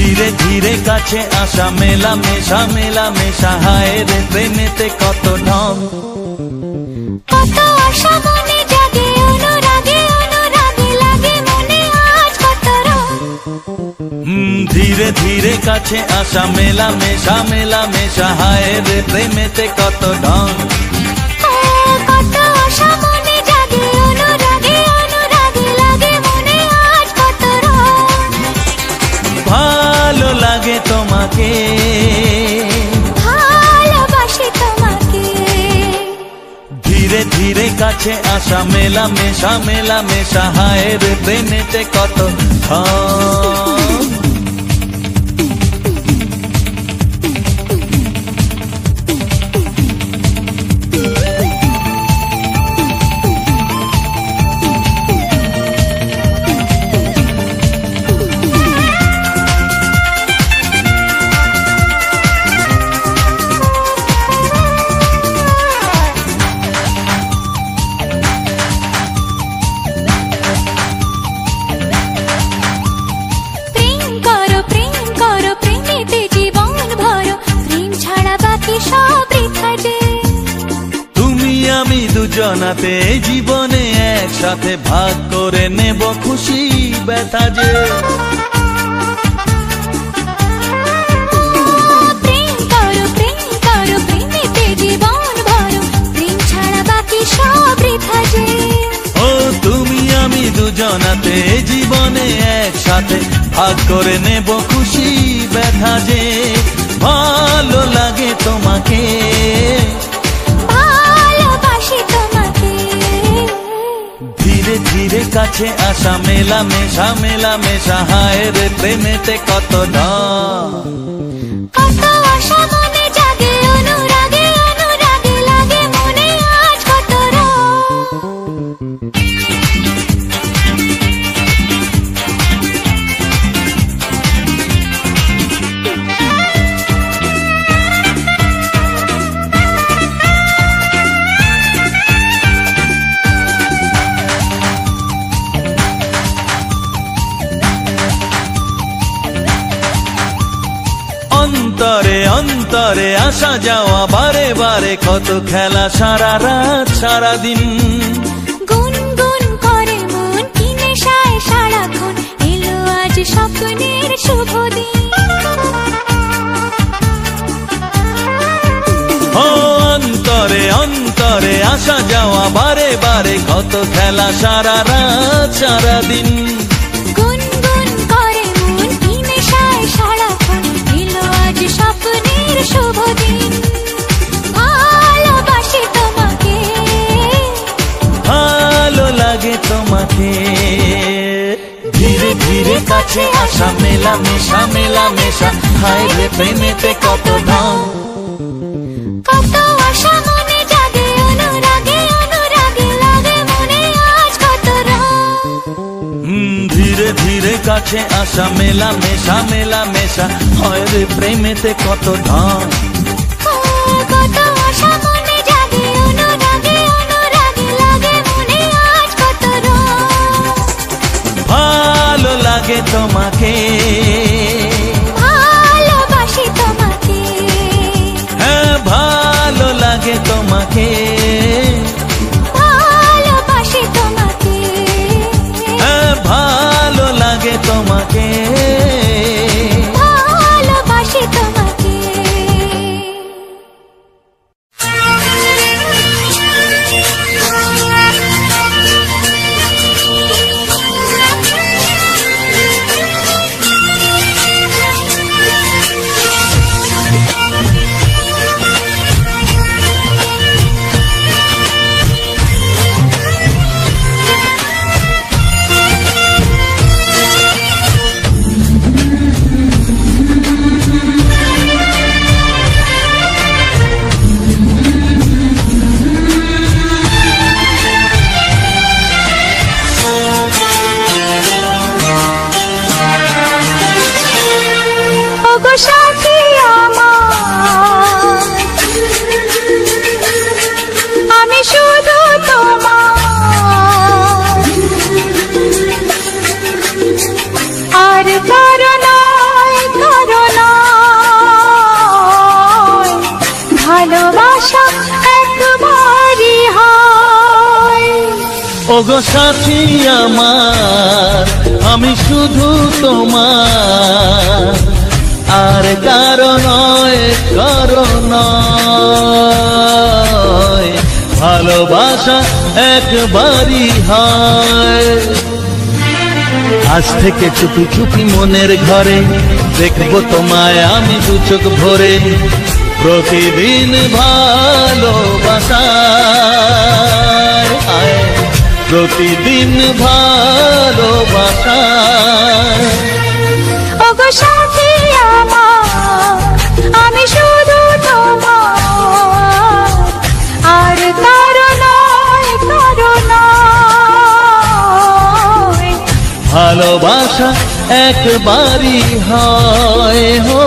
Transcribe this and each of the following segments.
ধীরে ধীরে কাছে আসা মেলা মেশা মেলা মেশা হায় রে প্রেমেতে কত ঢং কত আশা মনে জাগে অনুরাগে অনুরাগে লাগে মনে আজ কত রং ধীরে ধীরে কাছে আসা মেলা মেশা হায় রে প্রেমেতে কত ঢং কত আশা মনে জাগে অনুরাগে অনুরাগে লাগে মনে আজ কত রং ভালো লাগে তোমাকে ভালোবাসি তোমাকে ধীরে ধীরে কাছে আসা মেলা মেশা হায় রে প্রেমেতে কত ঢং দুজনাতে জীবনে একসাথে ভাগ করে নেব খুশি ব্যথা যে প্রেম করো প্রেমেতে জীবন ভরো প্রেম ছাড়া বাকি সব বৃথা যে ও তুমি আমি দুজনাতে জীবনে একসাথে ভাগ করে নেব খুশি ব্যথা যে ভালো লাগে তোমাকে ধীরে ধীরে কাছে আসা মেলা মেশা হায় রে প্রেমেতে কত ঢং কত আশা মনে জাগে অনুরাগে অনুরাগে লাগে মনে আজ কত অন্তরে অন্তরে আসা যাওয়া বারে বারে কত খেলা সারা রাত সারা দিন গুনগুন করে মন কি নেশায় সারাক্ষণ এলো আজ স্বপ্নের শুভ দিন ও অন্তরে অন্তরে আসা যাওয়া বারে বারে কত খেলা সারা রাত সারা দিন গুনগুন করে মন কি নেশায় সারাক্ষণ এলো আজ স্বপ্নের শুভ দিন ভালোবাসি তোমাকে ভালো লাগে তোমাকে ধীরে ধীরে কাছে আসা মেলা মেশা হায় রে প্রেমেতে কত ঢং কত আশা মনে জাগে অনুরাগে অনুরাগে লাগে মনে আজ কত রং ধীরে ধীরে কাছে আসা মেলা মেশা হয় রে প্রেমেতে কত ঢং কত আশা মনে জাগে অনুরাগে অনুরাগে লাগে মনে আজ কত রং ভালো লাগে তোমাকে ভালোবাসি তোমাকে হ্যাঁ ভালো লাগে তোমাকে ভালোবাসি তোমাকে হ্যাঁ ভালো লাগে তোমাকে ভালোবাসি তোমাকে সাথী আমার আমি শুধু তোমার আর কারো নয় ওগো সাথী আমার, আমি শুধু তোমার, আর কারো নয়, কারো নয়। ভালোবাসা একবারই হয়। আজ থেকে চুপি চুপি মনের ঘরে দেখবো তোমায় আমি দু চোখ ভরে, প্রতিদিন ভালোবাসায়, প্রতিদিন ভালোবাসায়। ওগো সাথী আমার, আমি শুধু তোমার, আর কারো নয়, কারো নয়। ভালোবাসা একবারই হয় হো।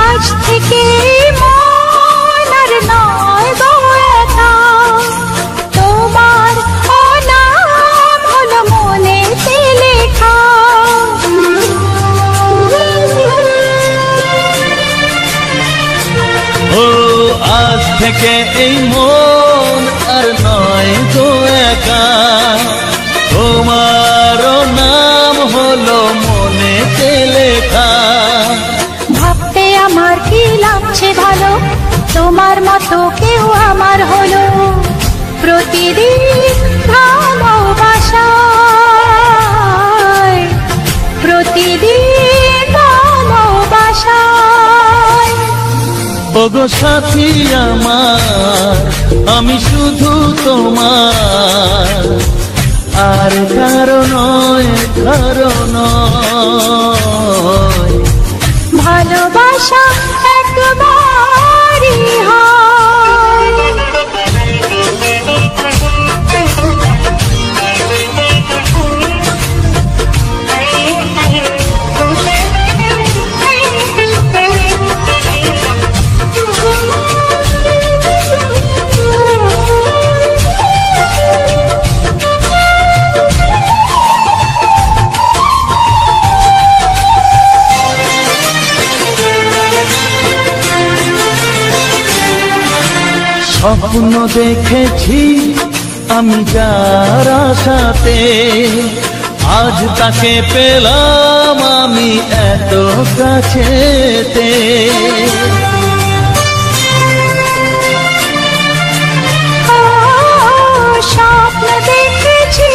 আজ থেকে মন আর নয় গো একা, তোমার নাম হলো মনেতে লেখা। ও আজ থেকে এই মন আর নয় গো একা, তোমার নাম হলো মনেতে লেখা। ভাবতে আমার কি লাগছে ভালো, তোমার মতো কেউ আমার হলো। প্রতিদিন ভালোবাসায়, প্রতিদিন ভালোবাসায়। ওগো সাথী আমার, আমি শুধু তোমার, আর কারো নয়, কারো নয়। ভালোবাসা একবারই হয়। স্বপ্ন দেখেছি আমি যার আশাতে, আজ তাকে পেলাম আমি এত কাছেতে। স্বপ্ন দেখেছি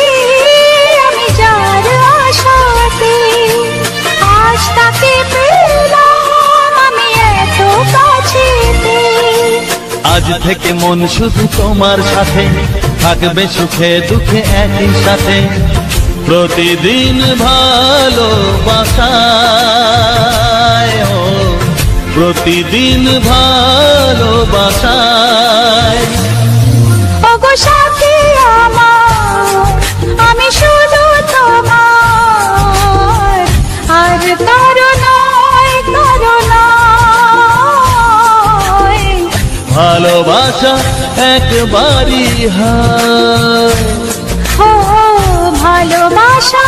আমি যার আশাতে, আজ তাকে পেলাম আমি এত কাছেতে। আজ থেকে মন শুধু তোমার সাথে, থাকবে সুখে দুঃখে একই সাথে। প্রতিদিন ভালোবাসায়, প্রতিদিন ভালোবাসায়। ওগো সাথী আমার, আমি শুধু তোমার, আর কারো নয়, কারো নয়। ভালোবাসা একবারই হয়। ও ভালোবাসা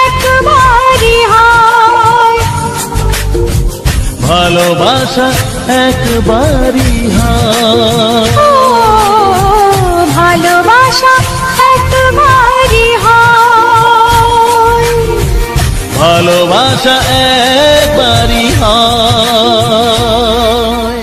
একবারই হয়। ভালোবাসা একবারই হয়। ও ভালোবাসা একবারই হয়। ভালোবাসা একবারই হয়।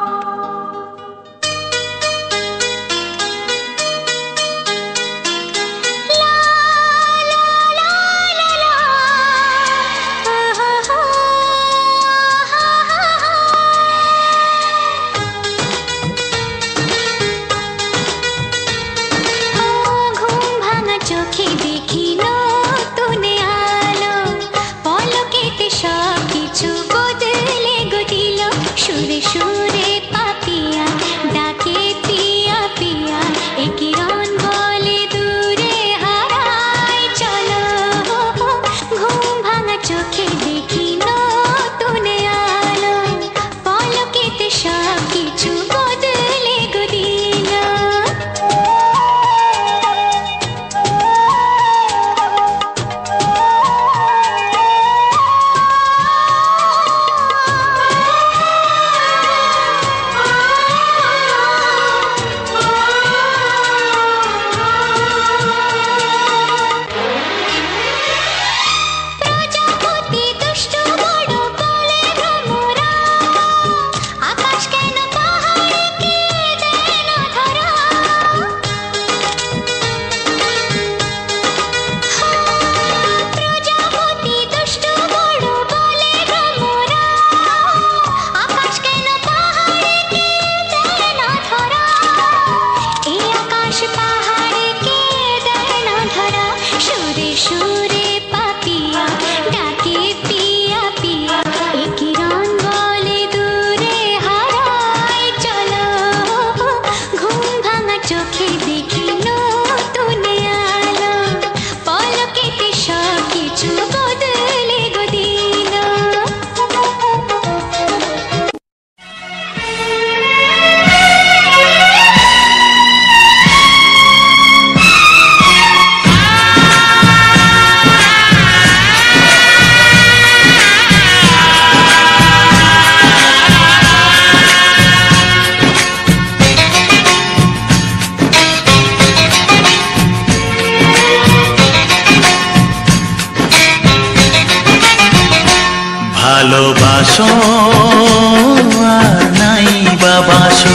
বাসো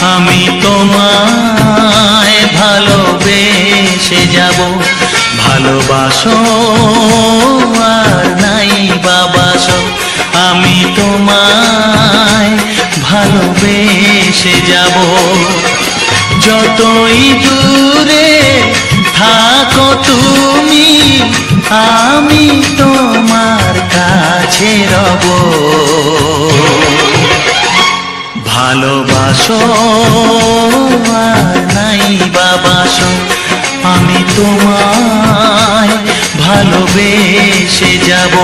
আমি তোমায় ভালোবেসে যাব ভালোবাসো আর নাই বাবাসো আমি তোমায় ভালোবেসে যাব যতই দূরে থাকো তুমি আমি তোমার কাছে রব ভালোবাসো আর নাই বাবাসো আমি তোমায় ভালোবেসে যাব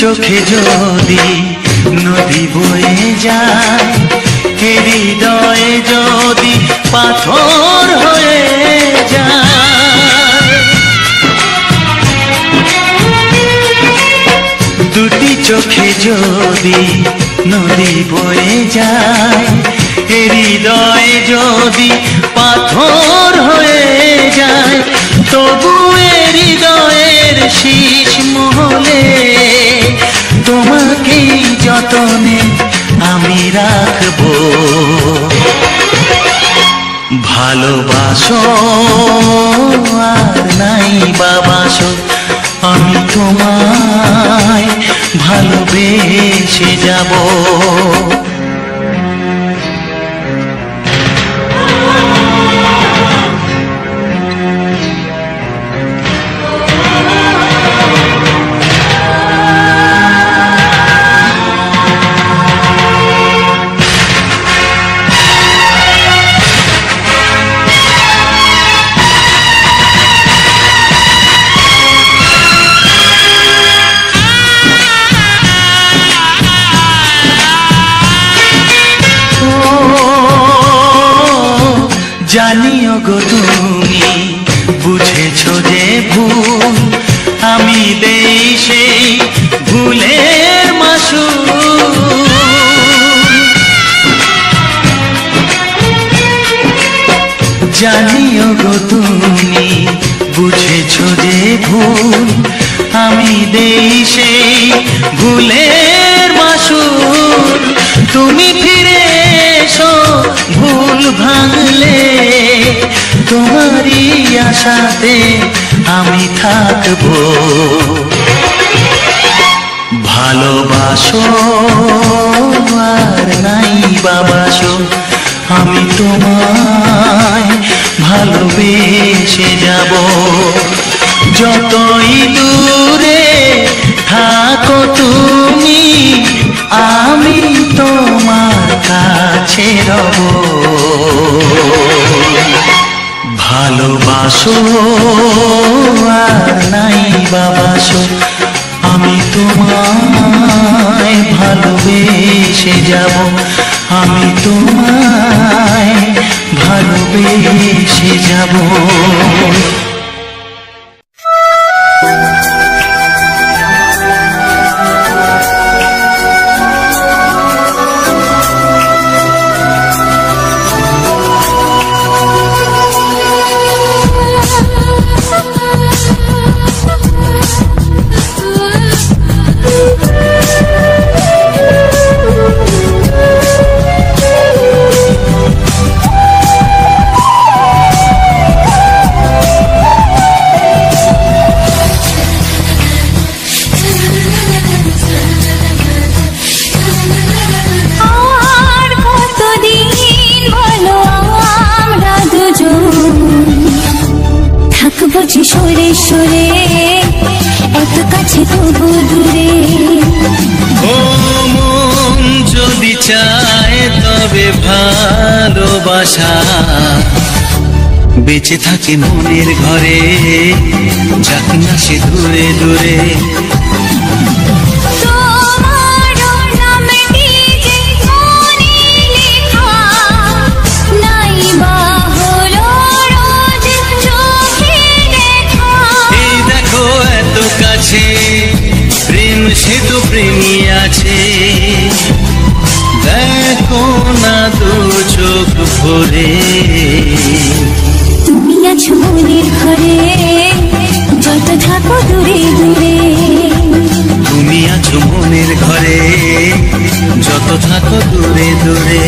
চোখে যদি নদী বয়ে যায় হৃদয়ে যদি পাথর হয়ে যায় দুটি চোখে যদি নদী বয়ে যায় হৃদয়ে যদি পাথর হয়ে যায় তবু হৃদয়ের শীষ মহলে তোমাকে যতনে আমি রাখবো ভালোবাসো আর নাই বাবাসো আমি তোমায় ভালোবেসে যাব জানিও গো তুমি বুঝেছো যে ভুল আমি দেই সেই ভুলের মাসুল জানিও গো তুমি বুঝেছো যে ভুল আমি দেই সেই ভুলের মাসুল তুমি ফিরে এসো ভুল ভাঙলে তোমারই আশাতে আমি থাকবো ভালোবাসো আর নাই বাবাসো আমি তোমায় ভালোবেসে যাব যতই দূরে থাকো তুমি আমি তোমার কাছে রব ভালোবাসো আর নাই বাবাসো আমি তোমায় ভালোবেসে যাব আমি তোমায় ভালোবেসে যাব সরে সরে এত কাছে তবু দূরে ও মন যদি চায় তবে ভালোবাসা বেঁচে থাকে মনের ঘরে, যাক না সে দূরে দূরে। প্রেম সে তো প্রেমী আছে, দেখো না দু চোখ ভরে। তুমি আছো মনের ঘরে, যত থাকো দূরে দূরে। তুমি আছো মনের ঘরে, যত থাকো দূরে দূরে।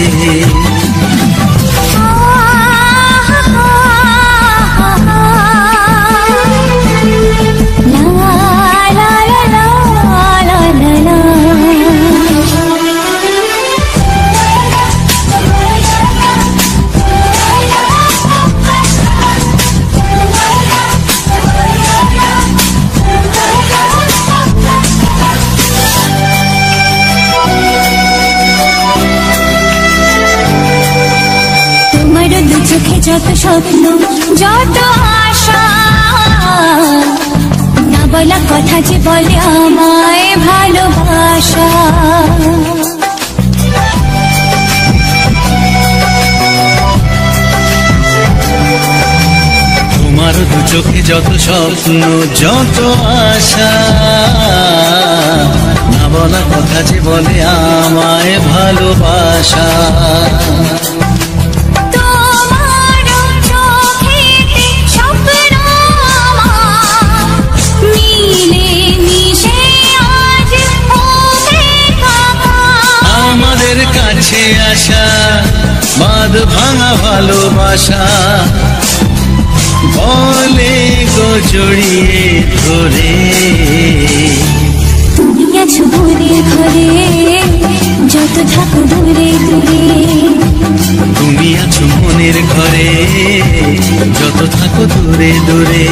চোখে যত স্বপ্ন, যত আশা, না বলা কথা যে বলে আমায় ভালোবাসা। তোমার দু চোখে যত স্বপ্ন, যত আশা, না বলা কথা যে বলে আমায় ভালোবাসা। কাছে আসা বাঁধ ভাঙা ভালোবাসা, বলে গো জড়িয়ে ধরে। তুমি আছো মনের ঘরে, যত থাকো দূরে দূরে। তুমি আছো মনের ঘরে, যত থাকো দূরে দূরে।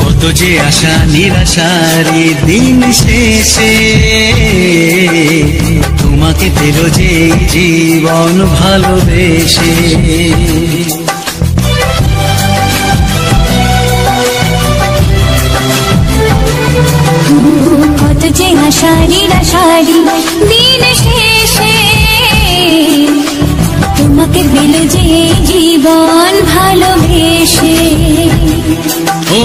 কত যে আশা নিরাশারি দিন শেষে, তোমাকে পেল যে জীবন ভালোবেসে। কত যে আশা নিরাশারি দিন শেষে, তোমাকে পেল যে জীবন ভালোবেসে। ও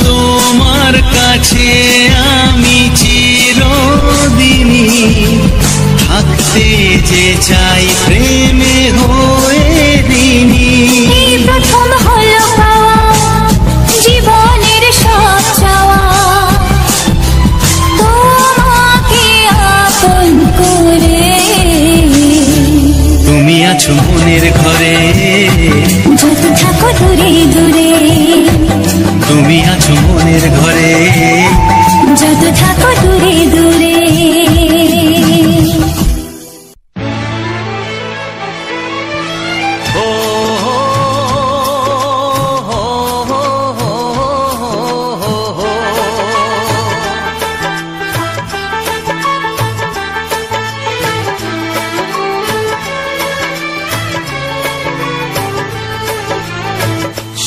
তোমার কাছে আমি চিরদিনই থাকতে যে চাই প্রেমে হয়ে দিনই। এই প্রথম হলো পাওয়া জীবনের সব চাওয়া, তোমাকে আপন করে। তুমি আছো মনের ঘরে, যত থাকো দূরে দূরে। তুমি আছো মনের ঘরে, যত থাকো দূরে দূরে।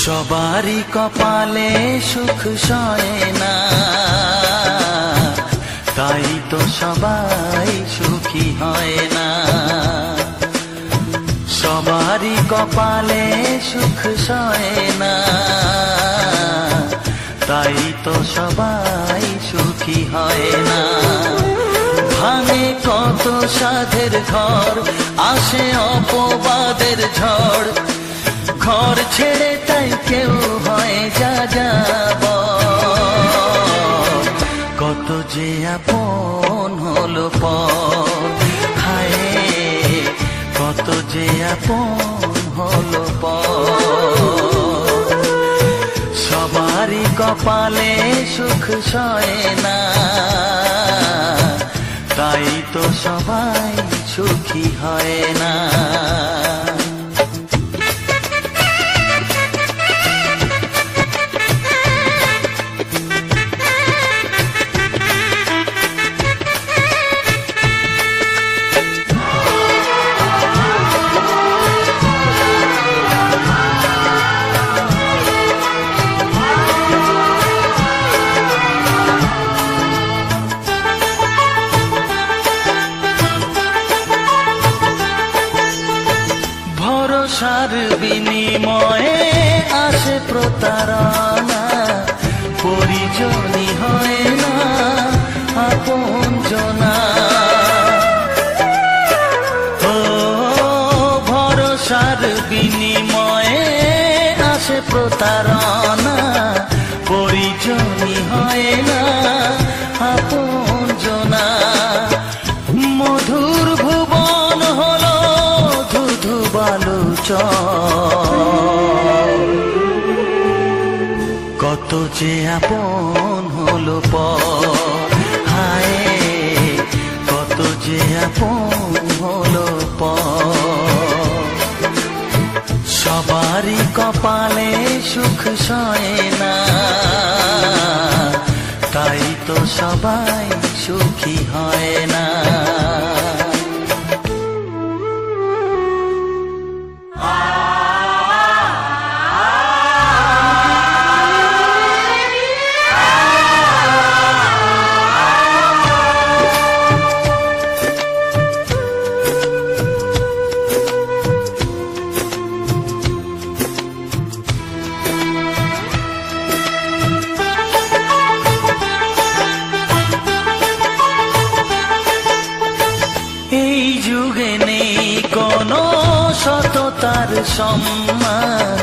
সবারই কপালে সুখ সয় না, তাই তো সবাই সুখী হয় না। সবারই কপালে সুখ সয় না, তাই তো সবাই সুখী হয় না। ভাঙে কত সাধের ঘর, আসে অপবাদের ঝড়। ঘর ছেড়ে তাই কেউ হয় যা যাব, কত যে আপন হলো পর। হায় আপন হলো পর। সবারই কপালে সুখ সয় না, তাই তো সবাই সুখী হয় না। ভরসার বিনিময়ে আসে প্রতারণা, পরিজনই হয় না আপনজনা। ও ভরসার বিনিময়ে আসে প্রতারণা, পরিজনই হয় না আপনজনা। মধুর ভুবন হলো ধুধু বালুচর, কত যে আপন হলো পর। হায় কত যে আপন হলো পর। সবারই কপালে সুখ সয় না, তাই তো সবাই সুখী হয় না। এই যুগে নেই কোনো সততার সম্মান,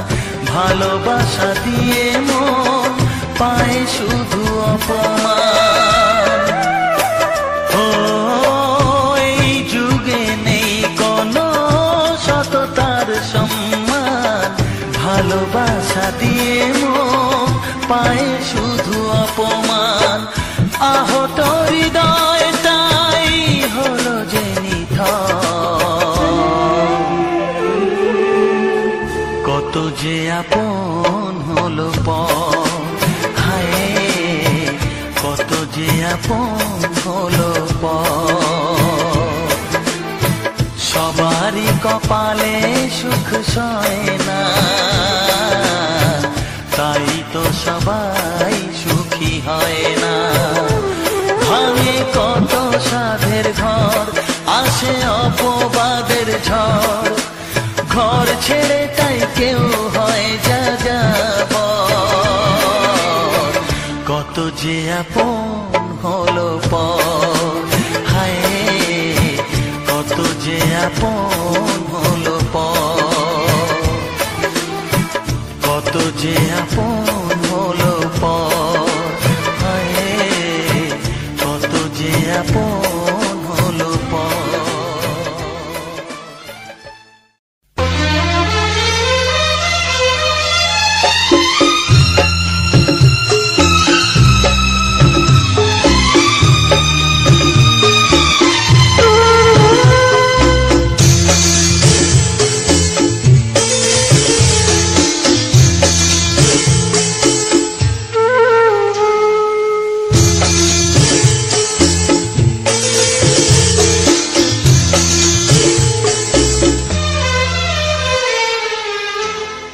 ভালোবাসা দিয়ে মন পায় শুধু অপমান। ও এই যুগে নেই কোনো সততার সম্মান, ভালোবাসা দিয়ে মন পায় শুধু অপমান। আহত হৃদয়টাই হলো যে কত যে আপন হলো পর। হায় কত যে আপন হলো পর। সবারই কপালে সুখ সয় না, তাই তো সবাই সুখী হয় না। ভাঙে কত সাধের ঘর, আসে অপবাদের ঝড়। ঘর ছেড়ে তাই কেউ হয় যাযাবর, কত যে আপন হলো পর। হায় কত যে আপন হলো পর। কত যে আপন হলো পর। হায় কত যে আপন হলো পর।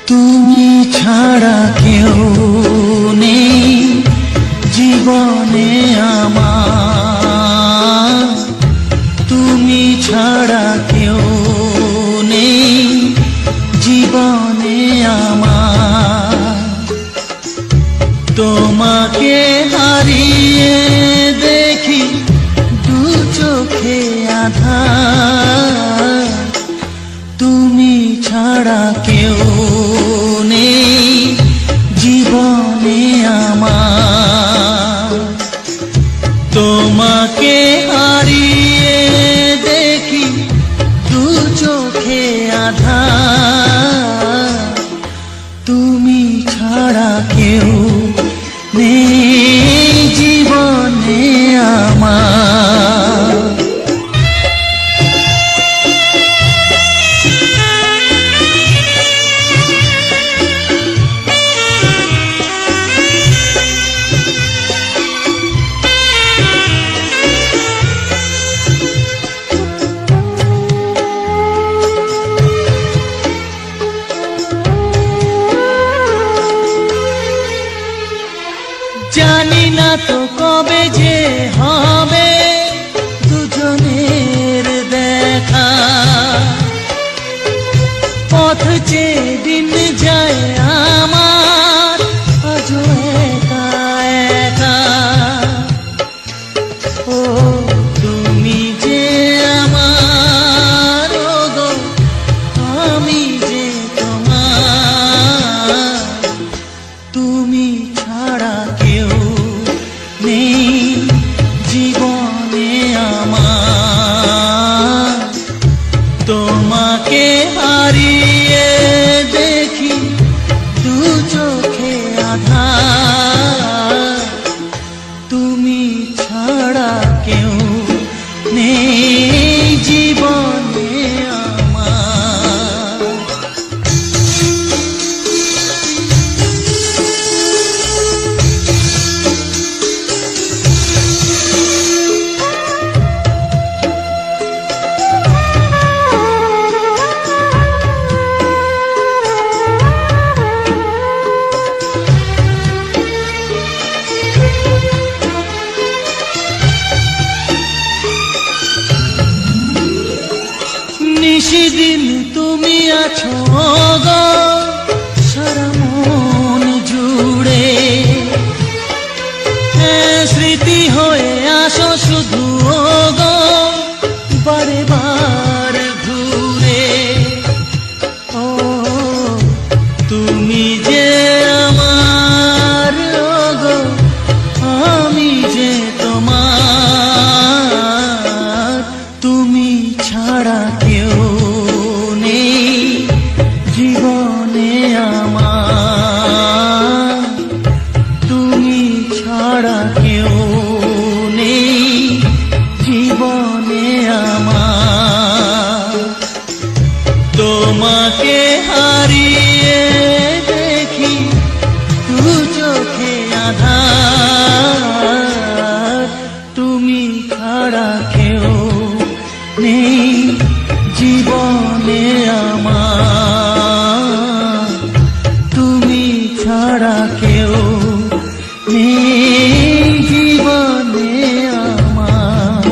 তুমি ছাড়া কেউ নেই জীবনে আমার, তুমি ছাড়া কেউ নেই জীবনে আমার। তোমাকে হারিয়ে দেখি দু চোখে আঁধার, তুমি ছাড়া কেউ নেই জীবনে আমার। তোমাকে হারিয়ে দেখি দু চোখে আধার, তুমি ছাড়া কেউ নেই জীবনে আমার। জানি না তো কবে যে হবে দুজনের দেখা, পথ চেয়ে দিন যায় আমার আজও একা একা। ও তুমি যে আমার, ও গো আমি যে তোমার, তুমি ছাড়া কেউ নেই জীবনে আমার। তোমাকে হারিয়ে দেখি দু চোখে আধার, তুমি ছাড়া কেউ নেই জীবনে আমার। নিশিদিন তুমি আছো গো সারা মন জুড়ে, স্মৃতি হয়ে আসো শুধু গো বারে বার ঘুরে। ও তুমি যে আমার, গো আমি যে তোমার, তুমি ছাড়া কেউ নেই জীবনে আমার। তুমি ছাড়া কেউ নেই জীবনে আমার। তোমাকে হারিয়ে দেখি দু চোখে আধার, তুমি ছাড়া কেউ নেই জীবনে আমার। তুমি ছাড়া কেউ নেই জীবনে আমার।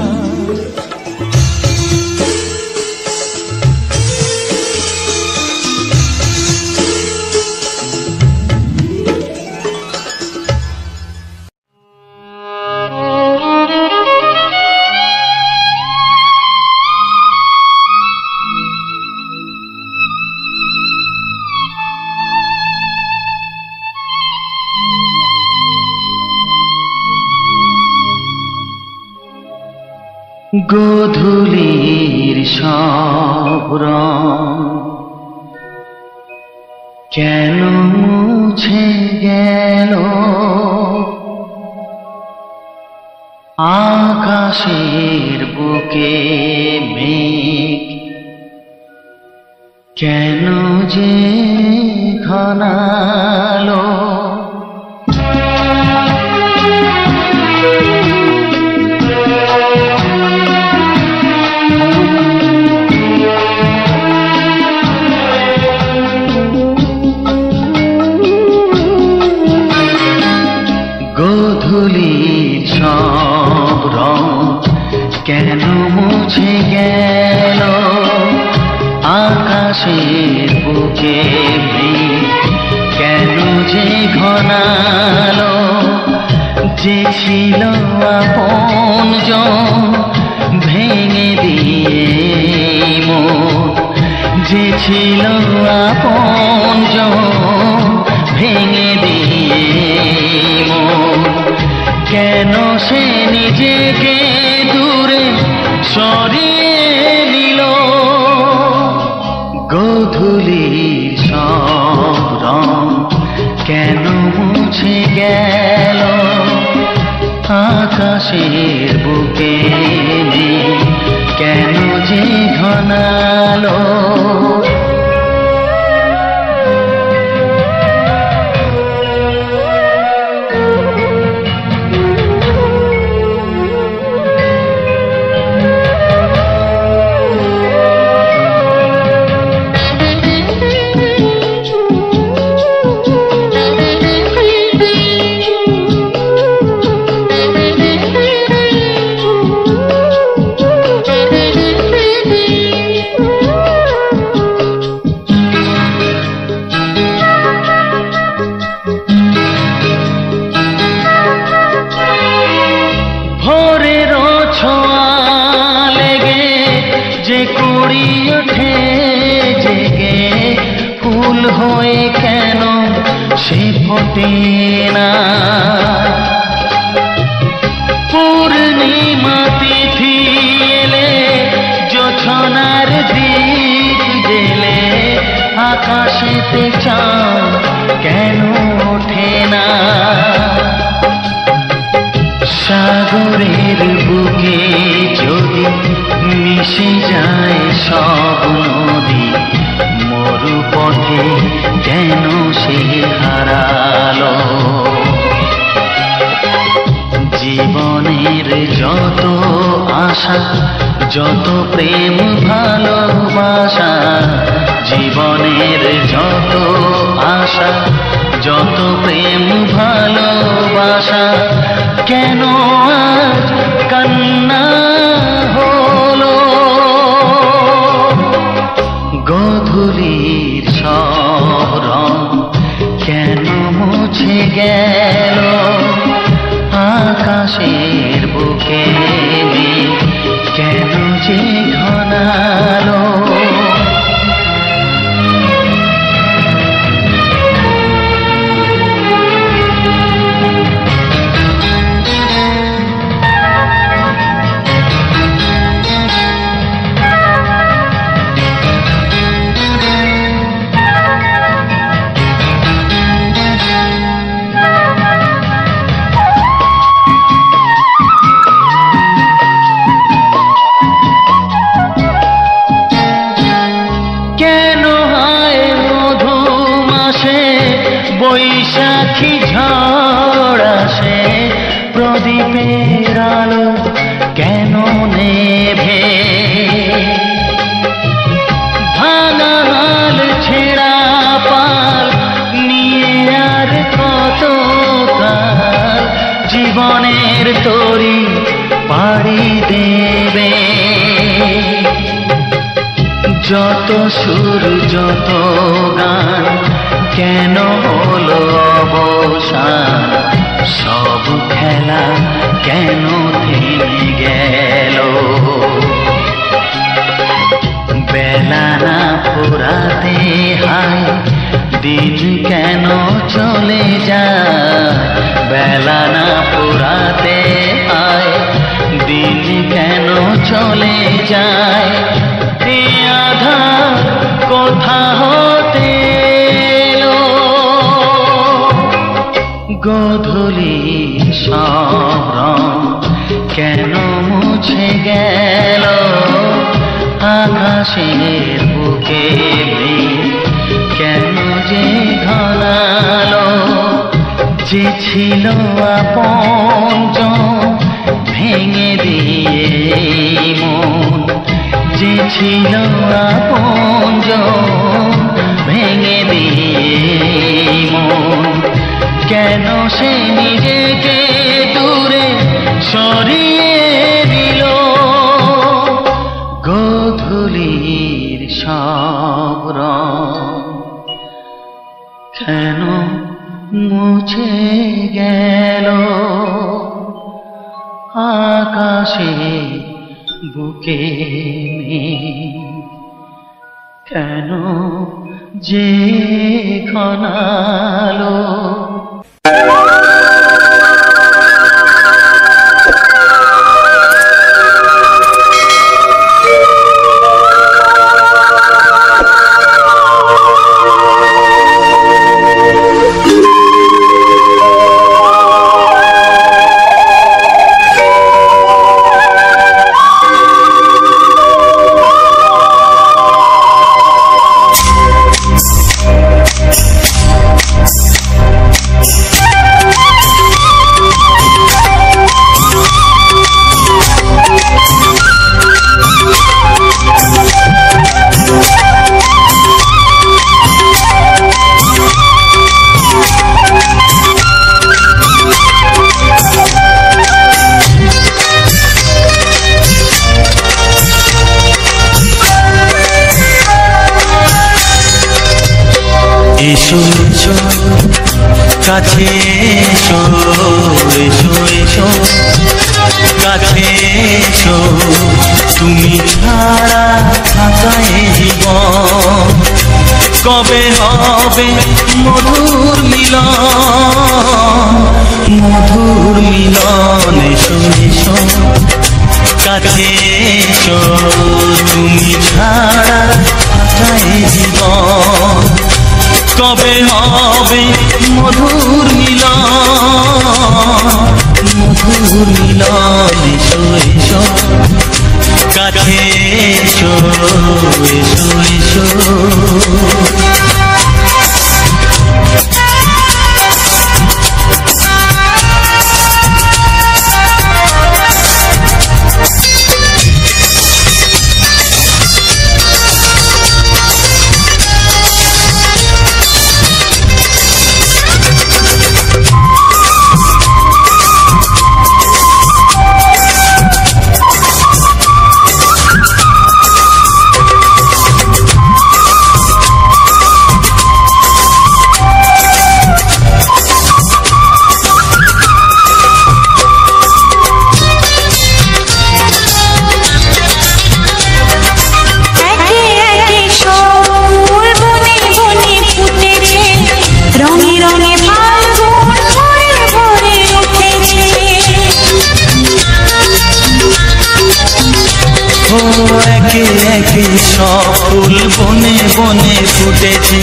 গোধূলির সব রং কেন মুছে গেল, আকাশের বুকে মেঘ কেন যে ঘনালো। গোধূলির সব রং কেন মুছে গেল, আকাশের বুকে মেঘ কেন যে ঘনালো। যে ছিল আপনজন ভেঙে দিয়ে মন, যে ছিল আপনজন ভেঙে দিয়ে মন, কেন সে নিজেকে দূরে সরিয়ে নিল। গোধূলির সব রং কেন মুছে গেল আকাশের বুকে কেন যে ঘনালো পূর্ণিমা তিথি এলে জোছনার দীপ জেলে আকাশেতে চাঁদ কেন ওঠে না সাগরের বুকে যদি মিশে যায় সব নদী মরুপথে কেন সে হারালো জীবনের যত আশা যত প্রেম ভালোবাসা জীবনের যত আশা যত প্রেম ভালোবাসা কেন আজ কান্না হলো গোধূলির সব রং কেন মুছে গেল আকাশের বুকে কেন যে ঘনালো বৈশাখী ঝড় আসে প্রদীপের আলো কেন নেভে ভাঙা হাল ছেঁড়া পাল নিয়ে আর কত কাল জীবনের তরি পাড়ি দেবে যত সুর যত গান কেন হলো অবসান সব খেলা কেন থেমে গেল বেলা না ফুরাতে হায় দিন কেন চলে যায় বেলা না ফুরাতে হায় দিন কেন চলে যায় এই আধার কোথা হতে গোধূলির সব রং কেন মুছে গেল আকাশের বুকে কেন যে ঘনালো যে ছিল আপনজন ভেঙে দিয়ে মন যে ছিল আপনজন ভেঙে দিয়ে মন কেন সে নিজেকে দূরে সরিয়ে দিল গোধূলির সব রং কেন মুছে গেল আকাশে বুকে কেন যে ঘনালো এসো এসো কাছে এসো এসো এসো কাছে এসো তুমি ছাড়া থাকা এ জীবন কবে হবে মধুর মিলন মধুর মিলন এসো এসো কাছে এসো তুমি ছাড়া থাকা এ জীবন কবে হবে মধুর মিলন মধুর মিলন এসো এসো কাছে এসো এসো এসো সব ফুল বনে বনে ফুটেছে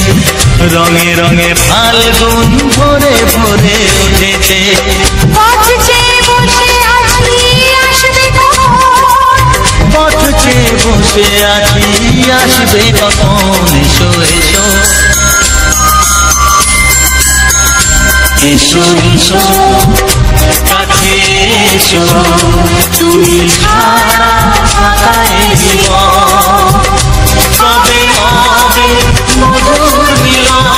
রঙে রঙে ফাল্গুন ভরে ভরে উঠেছে পথ চেয়ে বসে আছি আসবে কখন এসো এসো এসো এসো কাছে এসো তুমি ছাড়া থাকা এ জীবন কবে হবে মধুর মিলন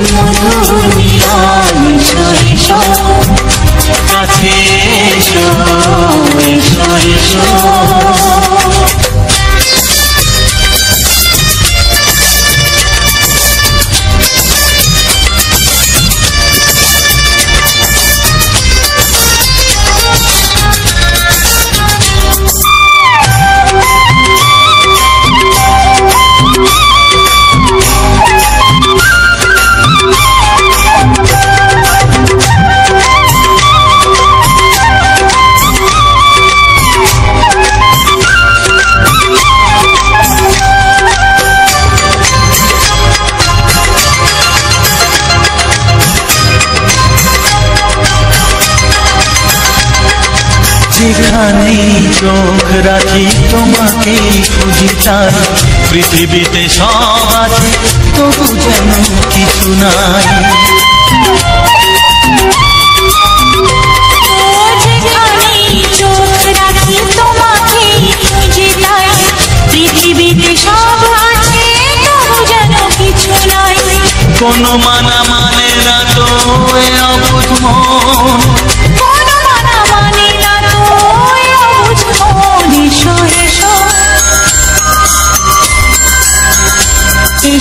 মধুর মিলন এসো এসো কাছে এসো এসো এসো যেখানেই চোখ রাখি তোমাকেই খুঁজি তাই পৃথিবীতে সব আছে তবু যেন কিছু নাই যেখানেই চোখ রাখি তোমাকেই খুঁজি তাই পৃথিবীতে সব আছে তবু যেন কিছু নাই কোনো মানা মানে না তো এ অবুঝ মন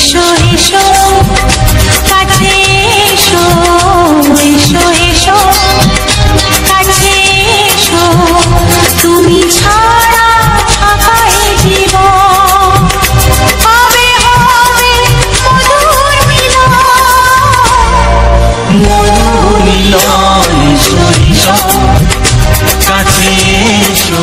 এসো এসো কাছে এসো এসো এসো কাছে এসো তুমি ছাড়া থাকা এ জীবন কবে হবে মধুর মিলন মধুর মিলন এসো এসো কাছে এসো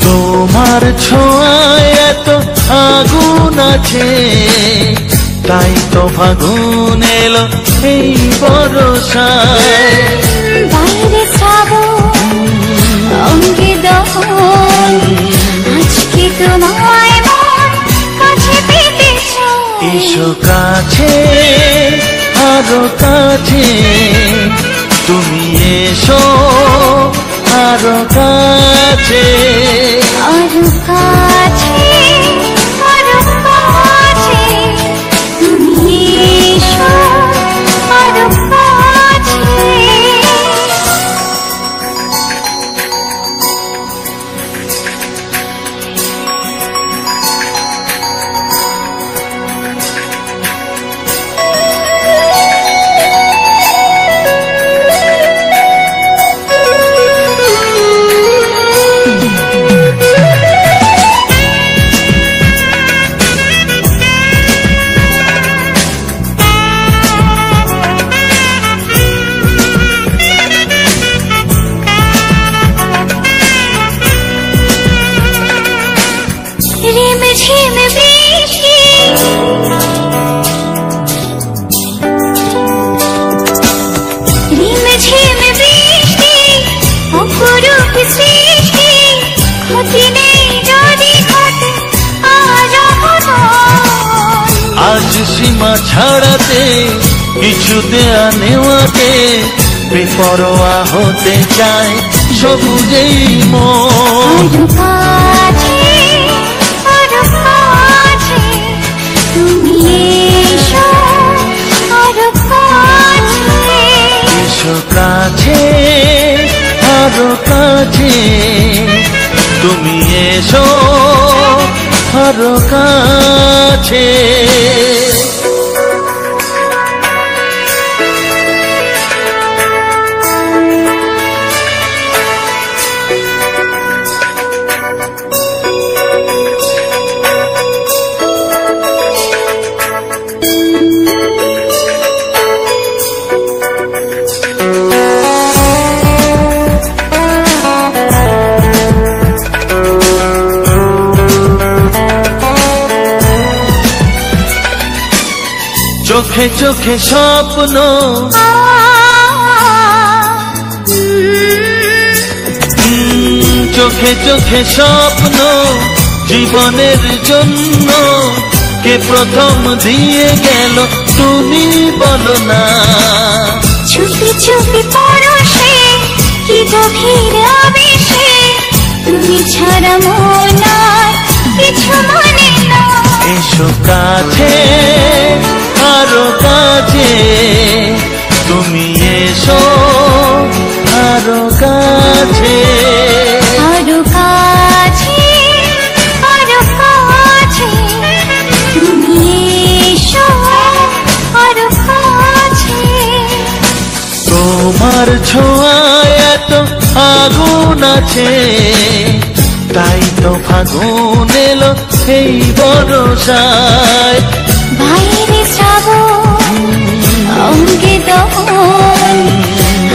তোমার ছোঁয়ায় এত আগুন আছে তাই তো ফাগুন এলো এই বরষায় বাইরে শ্রাবণ অঙ্গে দহন আজকে তোমায় মন কাছে এসো কাছে আরো কাছে তুমি এসো আরো কাছে আরো কাছে আরো কাছে তুমি এসো আরো কাছে ঝিম বৃষ্টি রিম ঝিম বৃষ্টি অপরূপ সৃষ্টি ক্ষতি নেই যদি ঘটে আজ সীমা ছাড়াতে কিছু দেয়া নেওয়াতে বেপরোয়া হতে চায় সবুজেই মন তুমি এসো আরো কাছে এসো কাছে আরো কাছে তুমি এসো আরো কাছে চোখে চোখে স্বপ্ন চোখে চোখে স্বপ্ন জীবনের জন্য কে প্রথম দিয়ে গেল তুমি বলো না চুপি চুপি পরশে কি গভীর আবেশে তুমি ছাড়া মন আর কিছু মনে না এসো কাছে আরো কাছে তুমি এসো আরো কাছে আরো কাছে আরো কাছে তুমি এসো আরো কাছে তোমার ছোঁয়ায় এত আগুন আছে তাই তো ফাগুন এলো এই বরসায় বাইরে শ্রাবণ অঙ্গে দহন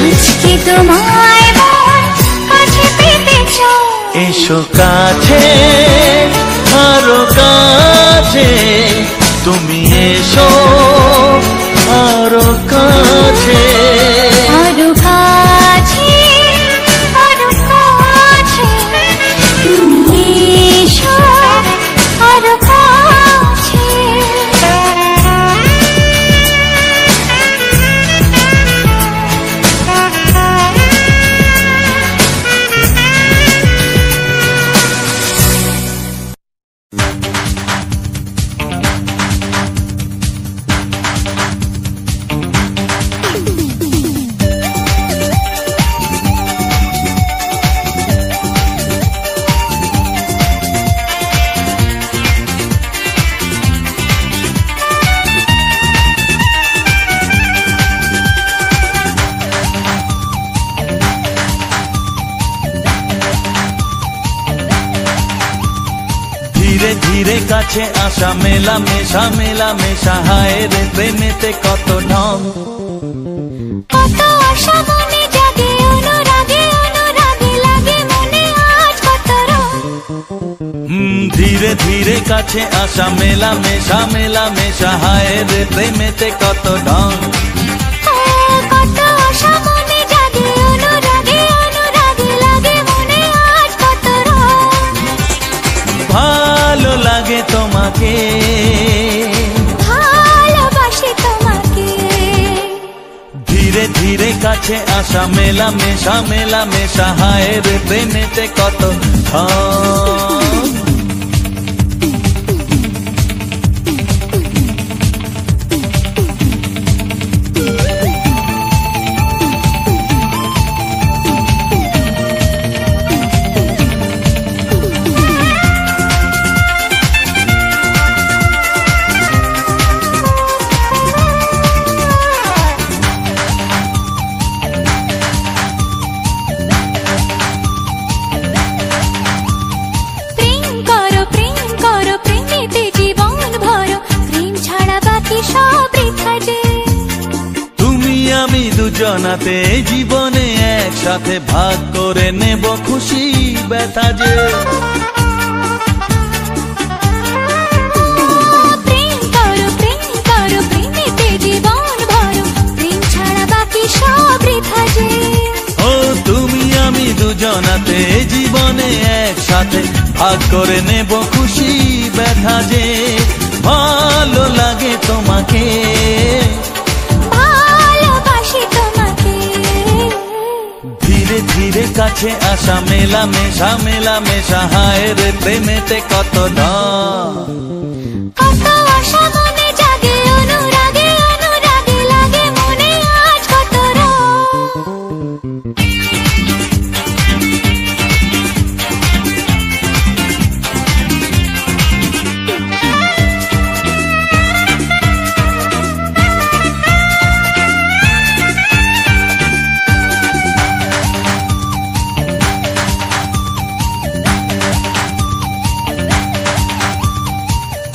আজকে তোমায় মন কাছে পেতে চাই এসো কাছে আরো কাছে তুমি এসো আরো কাছে আরো কাছে আরো কাছে তুমি এসো আরো কাছে ধীরে ধীরে কাছে আসা মেলা মেশা হায় রে প্রেমেতে কত ঢং কত আশা মনে জাগে অনুরাগে অনুরাগে লাগে মনে আজ কত রং ধীরে ধীরে কাছে আসা মেলা মেশা হায় রে প্রেমেতে কত ঢং কত আশা মনে জাগে অনুরাগে অনুরাগে লাগে মনে আজ কত রং ভালো লাগে তোমাকে ভালো ধীরে ধীরে কাছে আসা মেলা মেশা হায় রে প্রেমেতে কত দুজনাতে জীবনে একসাথে ভাগ করে নেব খুশি ব্যথা যে প্রেম করো প্রেমেতে জীবন ভরো প্রেম ছাড়া বাকি সব বৃথা যে ও তুমি আমি দুজনাতে জীবনে একসাথে ভাগ করে নেব খুশি ব্যথা যে ভালো লাগে তোমাকে ধীরে ধীরে কাছে আসা মেলা মেশা হায় রে প্রেমেতে কত কত আশা মনে জাগে অনুরাগে লাগে মনে আজ কত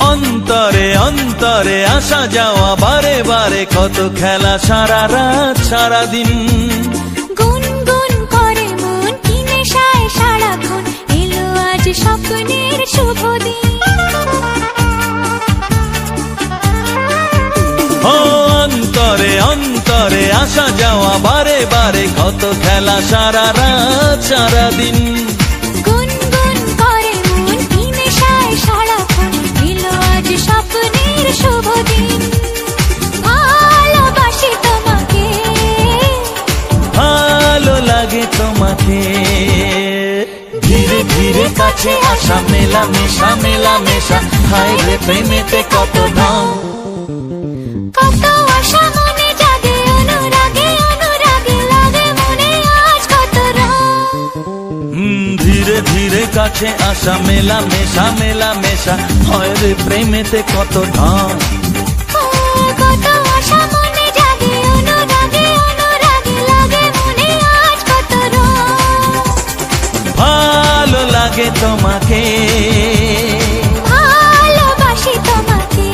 অন্তরে অন্তরে আসা যাওয়া বারে বারে কত খেলা সারা রাত সারা দিন গুনগুন করে মন কি নেশায় সারাক্ষণ এলো আজ স্বপ্নের শুভ দিন ও অন্তরে অন্তরে আসা যাওয়া বারে বারে কত খেলা সারা রাত সারা দিন গুনগুন করে মন কি নেশায় সারাক্ষণ এলো আজ স্বপ্নের শুভ দিন ভালোবাসি তোমাকে ভালো লাগে তোমাকে ধীরে ধীরে কাছে আসা মেলা মেশা হায় রে প্রেমেতে কত কত আশা মনে জাগে অনুরাগে লাগে মনে আজ কত ধীরে ধীরে কাছে আসা মেলা মেশা হয় রে প্রেমেতে কত কত আশা মনে জাগে অনুরাগে লাগে মনে আজ কত ভালো লাগে তোমাকে ভালোবাসি তোমাকে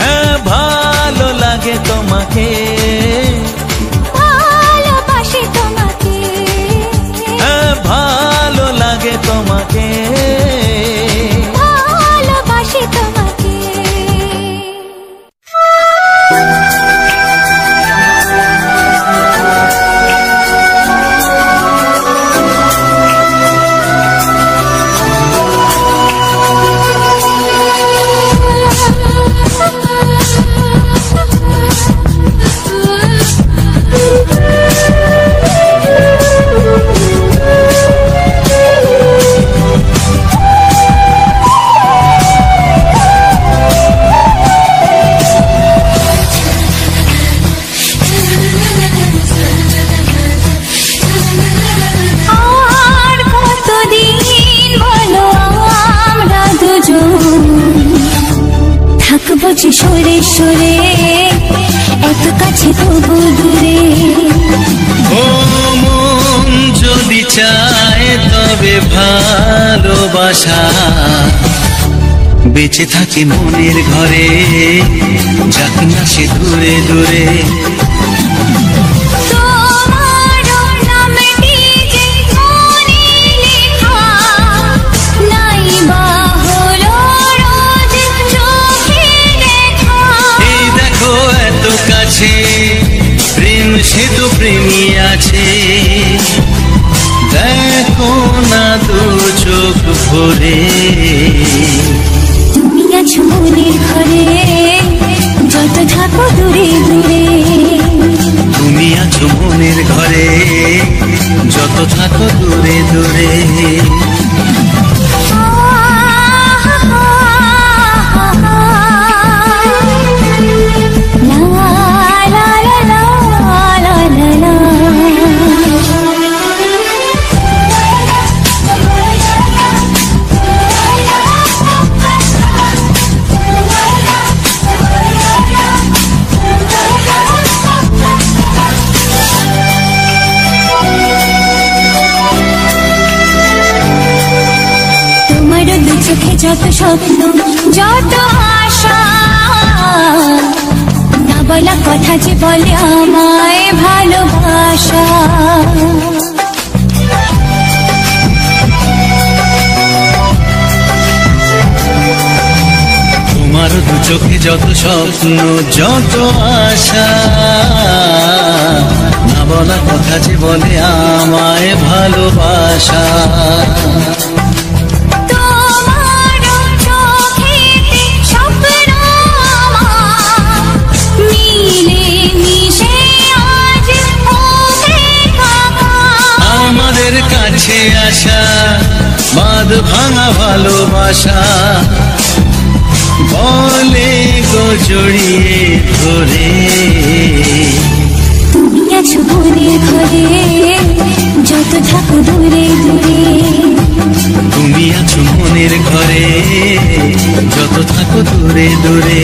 হ্যাঁ ভালো লাগে তোমাকে ভালোবাসি তোমাকে হ্যাঁ ভালো লাগে তোমাকে ভালোবাসি তোমাকে থাকবো সরে সরে এত কাছে তবু দূরে ও মন যদি চায় তবে ভালোবাসা বেঁচে থাকে মনের ঘরে যাক না সে দূরে দূরে প্রেম সে তো প্রেমী আছে দেখো না দু চোখ ভরে তুমি আছো মনের ঘরে যত থাকো দূরে দূরে তুমি যত থাকো দূরে দূরে। চোখে যত স্বপ্ন যত আশা, না বলা কথা যে বলে আমায় ভালোবাসা। তোমার দু চোখে যত স্বপ্ন যত আশা, না বলা কথা যে বলে আমায় ভালোবাসা। আমাদের কাছে আসা বাঁধ ভাঙা ভালোবাসা, বলে গো জড়িয়ে ধরে। তুমি আছো মনের ঘরে যত থাকো দূরে দূরে। তুমি আছো মনের ঘরে যত থাকো দূরে দূরে।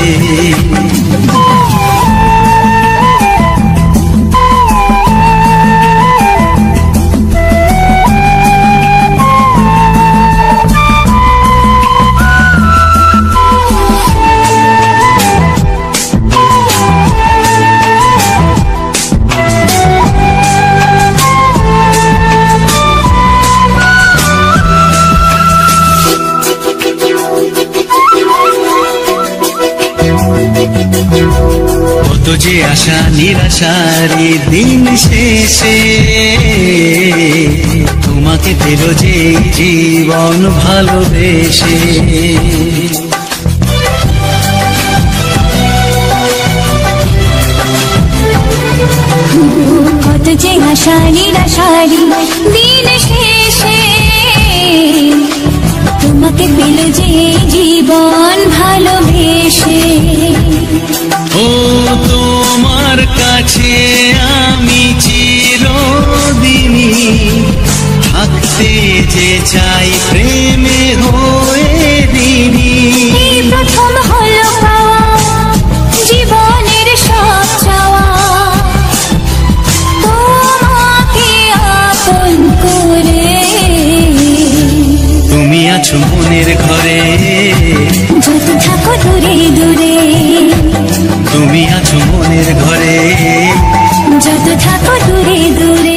কত যে আশা নিরাশারি দিন শেষে, তোমাকে পেল যে জীবন ভালোবেসে। কত যে আশা নিরাশারি দিন শেষে, তোমাকে পেল যে জীবন ভালোবেসে। ও তোমার কাছে আমি চিরদিনই থাকতে যে চাই প্রেমে হয়ে দিনি। এই প্রথম হলো পাওয়া জীবনের সব চাওয়া, তোমাকে আপন করে। তুমি আছো মনের ঘরে যত থাকো দূরে দূরে। তুমি আছো মনের ঘরে যত থাকো দূরে দূরে।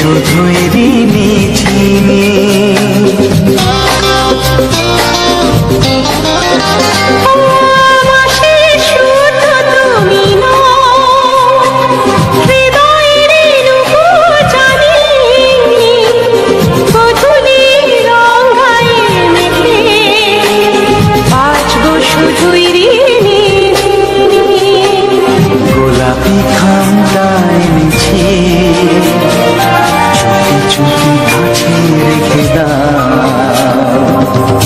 শুধুই ঋণী চিনি। গোলাপি খামটায় নিছি চুপি চুপি কাছে রেখে দাও।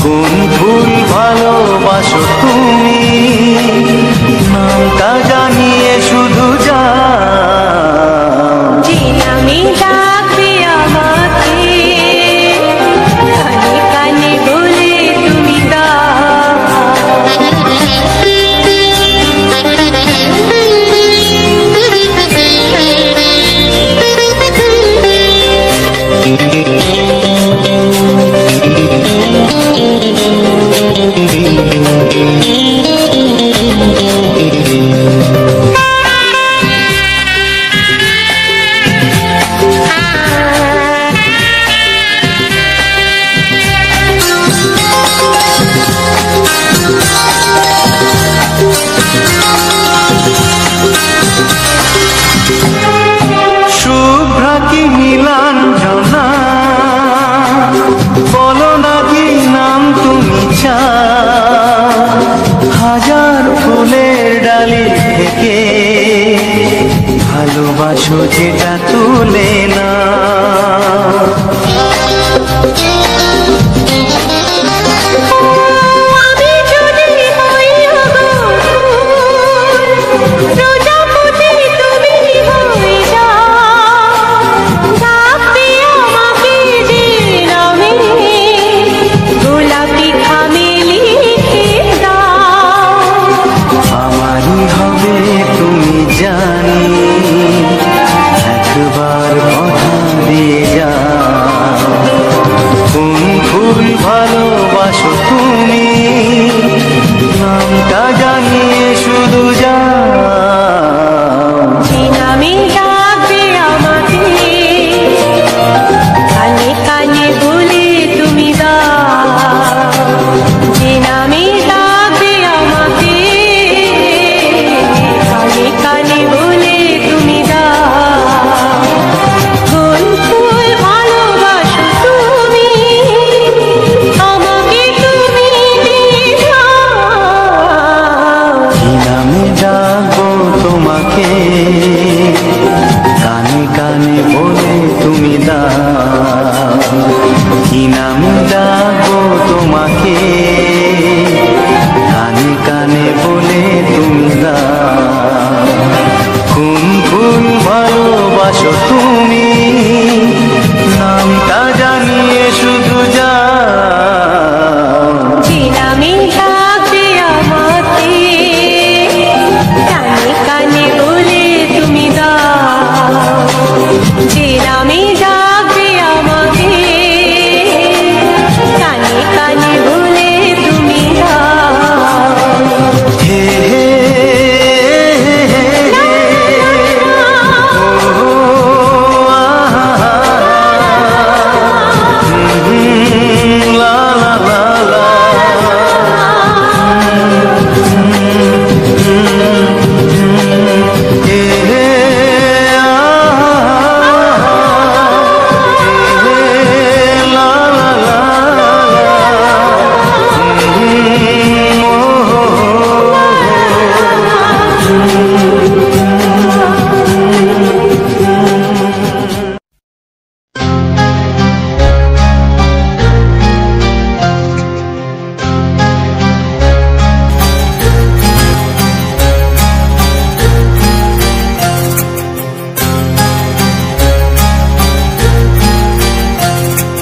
কোন ফুল ভালোবাসো তুমি নামটা জানিয়ে শুধু যাও। যে নামে ডাকবে আমাকে কানে কানে বলে তুমি শুভ্রা কি নীলাঞ্জনা বলো না কি নাম তুমি চাও। হাজার ফুলের ডালি থেকে ভালোবাসো যেটা তুলে না। আমারই হবে তুমি জানি একবার কথা দিয়ে যাও। কোন ফুল ভালোবাসো তুমি নামটা জানিয়ে শুধু যাও। যে নামে ডাকবে আমাকে কানে কানে বলে তুমি দাও। যে নামে ডাকবে আমাকে কানে কানে বলে তুমি দাও। কোন ফুল ভালোবাসো তুমি আমাকে তুমি দাও। কি নামে ডাকবো তোমাকে কানে কানে বলে তুমি দাও। কি নামে ডাকবো তোমাকে কানে কানে বলে তুমি দাও। কোন ফুল ভালোবাসো তুমি নামটা জানিয়ে শুধু যাও। যে নামে ডাকবে আমাকে কানে কানে বলে তুমি দাও। যে নামে ডাকবে আমাকে কানে কানে বলে তুমি দাও। হে লা লা লা লা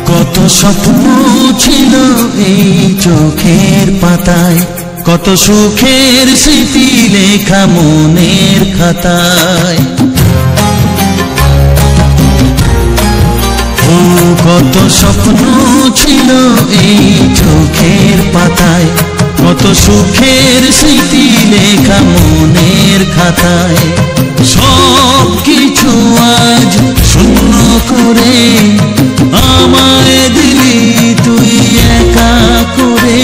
কত স্বপ্ন ছিল এই চোখের পাতায়, কত সুখের স্মৃতি লেখা মনের খাতায়। ও কত স্বপ্ন ছিল এই চোখের পাতায়, কত সুখের স্মৃতি লেখা মনের খাতায়। সব কিছু আজ শূন্য করে আমায় দিলি তুই একা করে,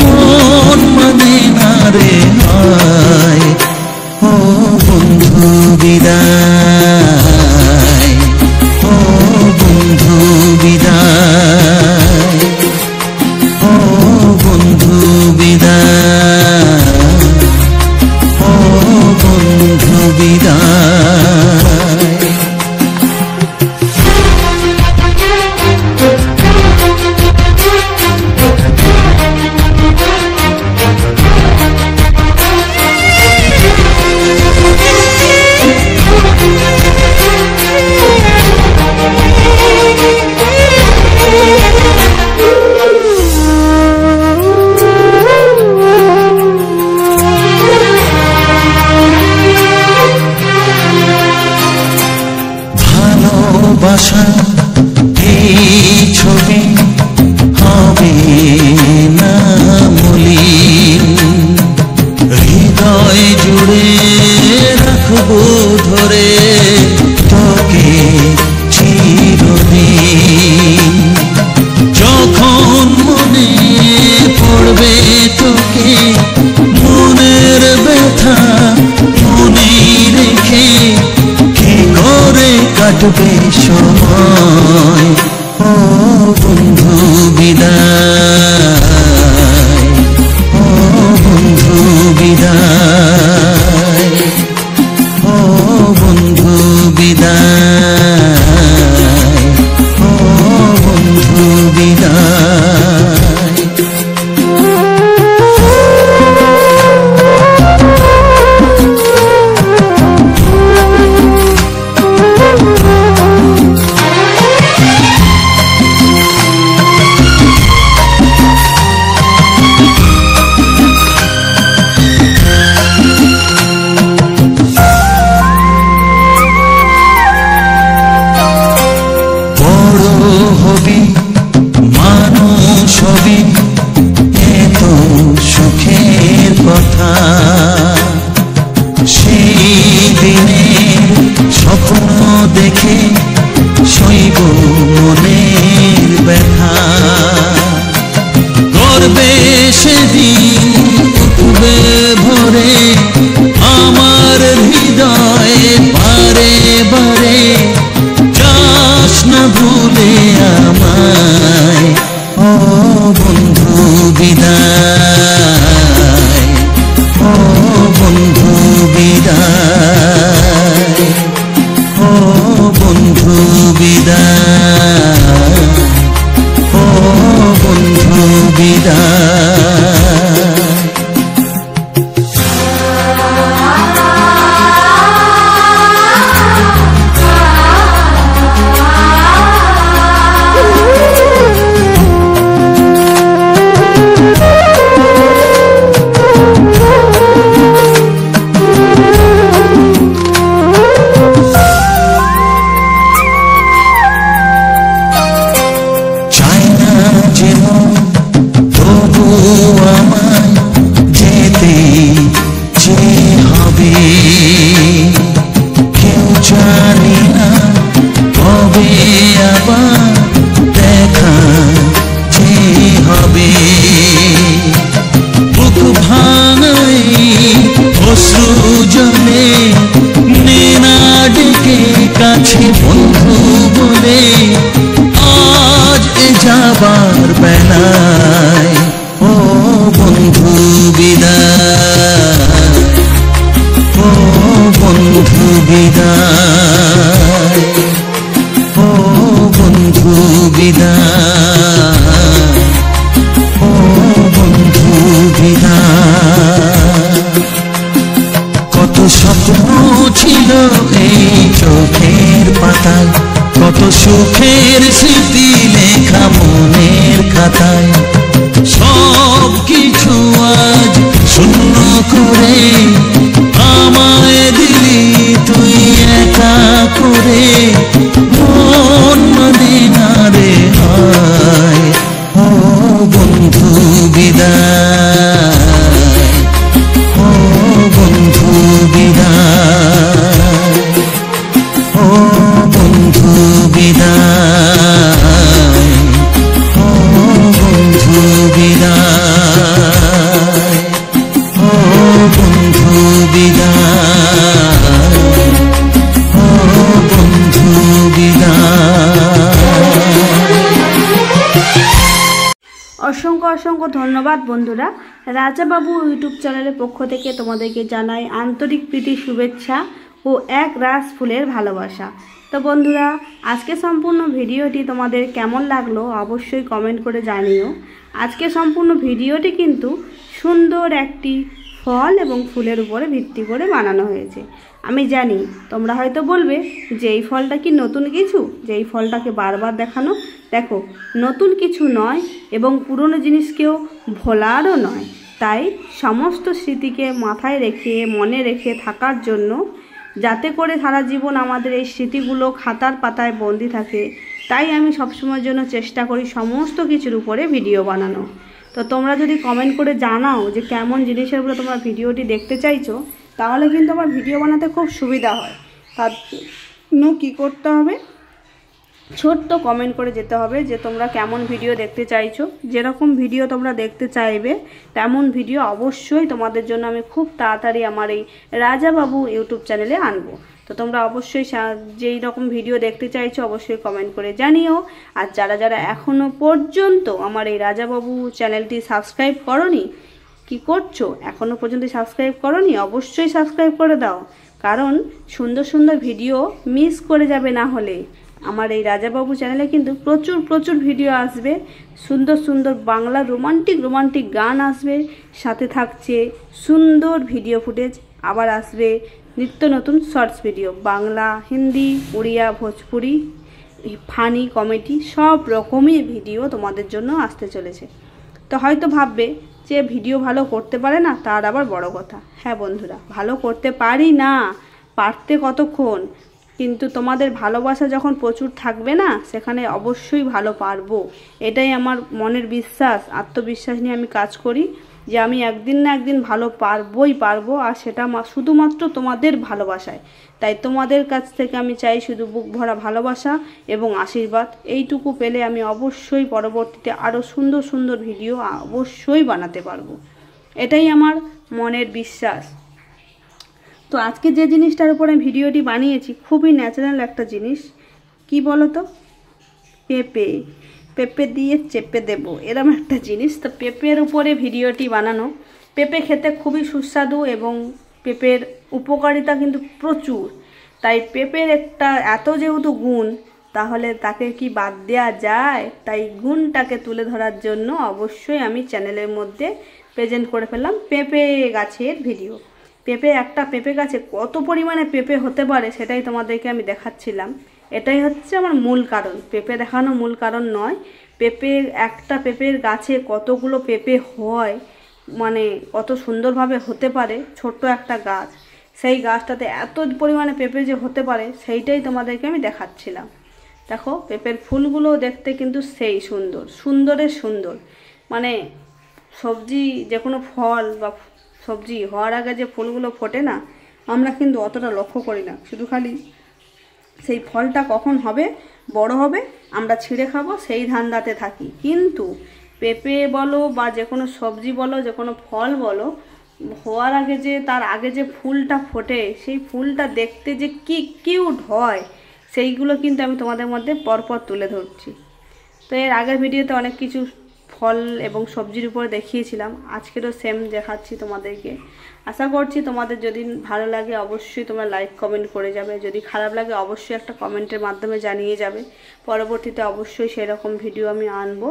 মন মানে না রে হায়। ও বন্ধু বিদায়, ও বন্ধু বিদায়, ও বন্ধু বিদায়, ও বন্ধু বিদায়। ভালোবাসা এই ছবি হবে না মলিন, হৃদয় জুড়ে রাখবো ধরে তোকে চিরদিন। যখন মনে পড়বে তোকে, মনের ব্যথা মনে রেখে কি করে কাটবে সময়। ও বন্ধু বিদায়, ও বন্ধু বিদায়, ও বন্ধু বিদায়, ও বন্ধু বিদায়। হবি মানুষ হবি, এত সুখের কথা, সেই দিনের স্বপ্ন দেখে সইব মনের ব্যথা। গর্বে সেদিন উঠবে ভরে আমার হৃদয়ে বারে বারে, যাস না ভুলে আমায়। ও বন্ধু বিদায়, ও বন্ধু বিদায়, ও বন্ধু বিদায়, ও বন্ধু বিদায়। তবু আমায় যেতে যে হবে, কেউ জানি না কবে আবার দেখা যে হবে। বুক ভাঙাই অশ্রু জলে নেনা ডেকে কাছে বন্ধু বলে, আজ এ যাবার বেলায়। ও বন্ধু বিদায়, ও বন্ধু বিদায়, ও বন্ধু বিদায়, ও বন্ধু বিদায়। কত স্বপ্ন ছিল এই চোখের পাতায়, কত সুখের স্মৃতি লেখা মনের খাতায়, সব কিছু অসংখ্য ধন্যবাদ বন্ধুরা। রাজাবাবু ইউটিউব চ্যানেলের পক্ষ থেকে তোমাদেরকে জানাই আন্তরিক প্রীতি শুভেচ্ছা ও এক রাস ফুলের ভালোবাসা। তো বন্ধুরা, আজকে সম্পূর্ণ ভিডিওটি তোমাদের কেমন লাগলো অবশ্যই কমেন্ট করে জানিও। আজকে সম্পূর্ণ ভিডিওটি কিন্তু সুন্দর একটি ফল এবং ফুলের উপরে ভিত্তি করে বানানো হয়েছে। আমি জানি তোমরা হয়তো বলবে যে এই ফলটা কি নতুন কিছু, যে এই ফলটাকে বারবার দেখানো। দেখো, নতুন কিছু নয় এবং পুরনো জিনিসকেও ভোলারও নয়। তাই সমস্ত স্মৃতিকে মাথায় রেখে মনে রেখে থাকার জন্য, যাতে করে সারা জীবন আমাদের এই স্মৃতিগুলো খাতার পাতায় বন্দি থাকে, তাই আমি সবসময়ের জন্য চেষ্টা করি সমস্ত কিছুর উপরে ভিডিও বানানো। তো তোমরা যদি কমেন্ট করে জানাও যে কেমন জিনিসের উপরে তোমরা ভিডিওটি দেখতে চাইছো, তাহলে কিন্তু আমার ভিডিও বানাতে খুব সুবিধা হয়। তার জন্য কী করতে হবে, ছোট্ট কমেন্ট করে যেতে হবে যে তোমরা কেমন ভিডিও দেখতে চাইছো। যেরকম ভিডিও তোমরা দেখতে চাইবে তেমন ভিডিও অবশ্যই তোমাদের জন্য আমি খুব তাড়াতাড়ি আমার এই রাজাবাবু ইউটিউব চ্যানেলে আনবো। তো তোমরা অবশ্যই যেই রকম ভিডিও দেখতে চাইছো অবশ্যই কমেন্ট করে জানিও। আর যারা যারা এখনও পর্যন্ত আমার এই রাজাবাবু চ্যানেলটি সাবস্ক্রাইব করোনি, কি করছো, এখনও পর্যন্ত সাবস্ক্রাইব করোনি, অবশ্যই সাবস্ক্রাইব করে দাও। কারণ সুন্দর সুন্দর ভিডিও মিস করে যাবে না হলে। আমার এই রাজাবাবু চ্যানেলে কিন্তু প্রচুর প্রচুর ভিডিও আসবে, সুন্দর সুন্দর বাংলা রোমান্টিক গান আসবে, সাথে থাকছে সুন্দর ভিডিও ফুটেজ, আবার আসবে নিত্য নতুন শর্টস ভিডিও, বাংলা, হিন্দি, উড়িয়া, ভোজপুরি, ফানি, কমেডি, সব রকমই ভিডিও তোমাদের জন্য আসতে চলেছে। তো হয়তো ভাববে যে ভিডিও ভালো করতে পারে না, তার আবার বড় কথা। হ্যাঁ বন্ধুরা, ভালো করতে পারি না, পারতে কতক্ষণ, কিন্তু তোমাদের ভালোবাসা যখন প্রচুর থাকবে না, সেখানে অবশ্যই ভালো পারবো। এটাই আমার মনের বিশ্বাস, আত্মবিশ্বাস নিয়ে আমি কাজ করি যে আমি একদিন না একদিন ভালো পারবো। আর সেটা শুধুমাত্র তোমাদের ভালোবাসায়। তাই তোমাদের কাছ থেকে আমি চাই শুধু বুক ভরা ভালোবাসা এবং আশীর্বাদ। এইটুকু পেলে আমি অবশ্যই পরবর্তীতে আরও সুন্দর সুন্দর ভিডিও অবশ্যই বানাতে পারবো। এটাই আমার মনের বিশ্বাস। তো আজকে যে জিনিসটার উপরে ভিডিওটি বানিয়েছি খুবই ন্যাচারাল একটা জিনিস। কি বলো তো, পেঁপে দিয়ে চেপে দেব, এরম একটা জিনিস। তো পেঁপের উপরে ভিডিওটি বানানো। পেঁপে খেতে খুবই সুস্বাদু এবং পেঁপের উপকারিতা কিন্তু প্রচুর। তাই পেঁপের একটা এত যেহেতু গুণ, তাহলে তাকে কি বাদ দেওয়া যায়? তাই গুণটাকে তুলে ধরার জন্য অবশ্যই আমি চ্যানেলের মধ্যে প্রেজেন্ট করে ফেললাম পেঁপে গাছের ভিডিও। একটা পেঁপে গাছে কত পরিমাণে পেঁপে হতে পারে সেটাই তোমাদেরকে আমি দেখাচ্ছিলাম। এটাই হচ্ছে আমার মূল কারণ, পেঁপে দেখানো মূল কারণ নয়। একটা পেঁপের গাছে কতগুলো পেঁপে হয়, মানে কত সুন্দরভাবে হতে পারে সুন্দর একটা গাছ, সেই গাছটাতে এত পরিমাণে পেঁপে যে হতে পারে সেইটাই তোমাদেরকে আমি দেখাচ্ছিলাম। দেখো, পেঁপের ফুলগুলো দেখতে কিন্তু সেই সুন্দর, মানে সবজি, যে কোনো ফল বা সবজি হওয়ার আগে যে ফুলগুলো ফোটে না, আমরা কিন্তু অতটা লক্ষ্য করি না, শুধু খালি সেই ফলটা কখন হবে, বড় হবে, আমরা ছিঁড়ে খাবো, সেই ধান্দাতে থাকি। কিন্তু পেঁপে বলো বা যে কোনো সবজি বলো, যে কোনো ফল বলো, হওয়ার আগে তার আগে যে ফুলটা ফোটে, সেই ফুলটা দেখতে যে কি কিউট হয়, সেইগুলো কিন্তু আমি তোমাদের মধ্যে পরপর তুলে ধরছি। তো এর আগের ভিডিওতে অনেক কিছু ফল এবং সবজির উপরে দেখিয়েছিলাম, আজকেরও সেম দেখাচ্ছি তোমাদেরকে। আশা করছি তোমাদের যদি ভালো লাগে অবশ্যই তোমরা লাইক কমেন্ট করে যাবে, যদি খারাপ লাগে অবশ্যই একটা কমেন্টের মাধ্যমে জানিয়ে যাবে। পরবর্তীতে অবশ্যই সেরকম ভিডিও আমি আনবো।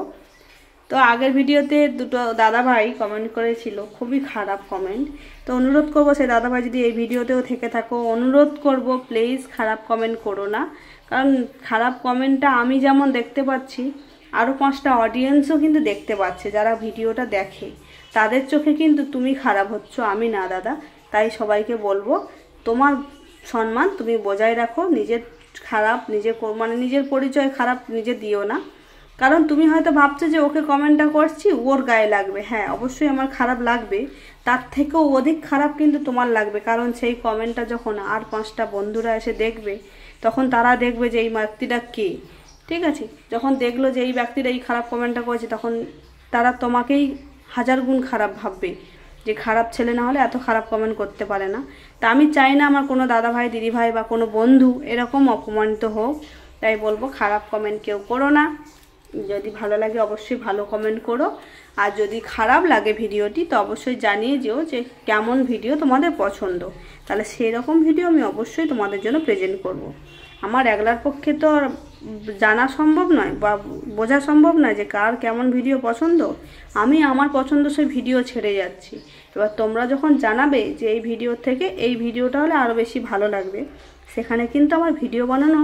তো আগের ভিডিওতে দুটো দাদাভাই কমেন্ট করেছিল, খুবই খারাপ কমেন্ট। তো অনুরোধ করবো, সেই দাদাভাই যদি এই ভিডিওতেও থেকে থাকো, অনুরোধ করব প্লিজ খারাপ কমেন্ট করো না। কারণ খারাপ কমেন্টটা আমি যেমন দেখতে পাচ্ছি, আরও 5টা অডিয়েন্সও কিন্তু দেখতে পাচ্ছে, যারা ভিডিওটা দেখে, তাদের চোখে কিন্তু তুমি খারাপ হচ্ছ, আমি না দাদা। তাই সবাইকে বলবো, তোমার সম্মান তুমি বজায় রাখো, নিজের পরিচয় খারাপ নিজে দিও না। কারণ তুমি হয়তো ভাবছো যে ওকে কমেন্টটা করছি ওর গায়ে লাগবে, হ্যাঁ অবশ্যই আমার খারাপ লাগবে, তার থেকেও অধিক খারাপ কিন্তু তোমার লাগবে। কারণ সেই কমেন্টটা যখন আর 5টা বন্ধুরা এসে দেখবে, তখন তারা দেখবে যে এই ব্যক্তিটা কে, ঠিক আছে। যখন দেখলো যে এই ব্যক্তিটা এই খারাপ কমেন্টটা করেছে, তখন তারা তোমাকেই 1000 গুণ খারাপ ভাববে, যে খারাপ ছেলে না হলে এত খারাপ কমেন্ট করতে পারে না। তা আমি চাই না আমার কোনো দাদা ভাই, দিদি ভাই বা কোনো বন্ধু এরকম অপমানিত হোক। তাই বলবো খারাপ কমেন্ট কেউ করো না। যদি ভালো লাগে অবশ্যই ভালো কমেন্ট করো। আর যদি খারাপ লাগে ভিডিওটি তো অবশ্যই জানিয়ে যেও যে কেমন ভিডিও তোমাদের পছন্দ, তাহলে সেই রকম ভিডিও আমি অবশ্যই তোমাদের জন্য প্রেজেন্ট করব। আমার একলার পক্ষে তো জানা সম্ভব নয় বা বোঝা সম্ভব নয় যে কার কেমন ভিডিও পছন্দ। আমি আমার পছন্দ সেই ভিডিও ছেড়ে যাচ্ছি। এবার তোমরা যখন জানাবে যে এই ভিডিও থেকে এই ভিডিওটা হলে আরও বেশি ভালো লাগবে, সেখানে কিন্তু আমার ভিডিও বানানো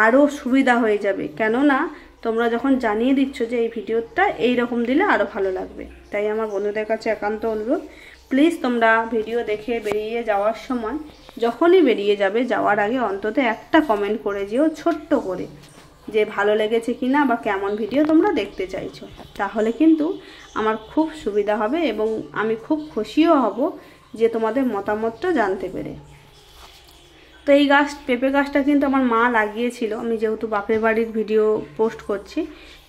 আরও সুবিধা হয়ে যাবে। কেননা তোমরা যখন জানিয়ে দিচ্ছ যে এই ভিডিওটা এই রকম দিলে আরও ভালো লাগবে। তাই আমার বন্ধুদের কাছে একান্ত অনুরোধ, প্লিজ তোমরা ভিডিও দেখে বেরিয়ে যাওয়ার সময়, যখনই বেরিয়ে যাবে যাওয়ার আগে অন্তত একটা কমেন্ট করে যেও ছোট্ট করে, যে ভালো লেগেছে কিনা বা কেমন ভিডিও তোমরা দেখতে চাইছো। তাহলে কিন্তু আমার খুব সুবিধা হবে এবং আমি খুব খুশিও হব যে তোমাদের মতামতটা জানতে পেরে। তো এই পেঁপে গাছটা কিন্তু আমার মা লাগিয়েছিল। আমি যেহেতু বাপের বাড়ির ভিডিও পোস্ট করছি,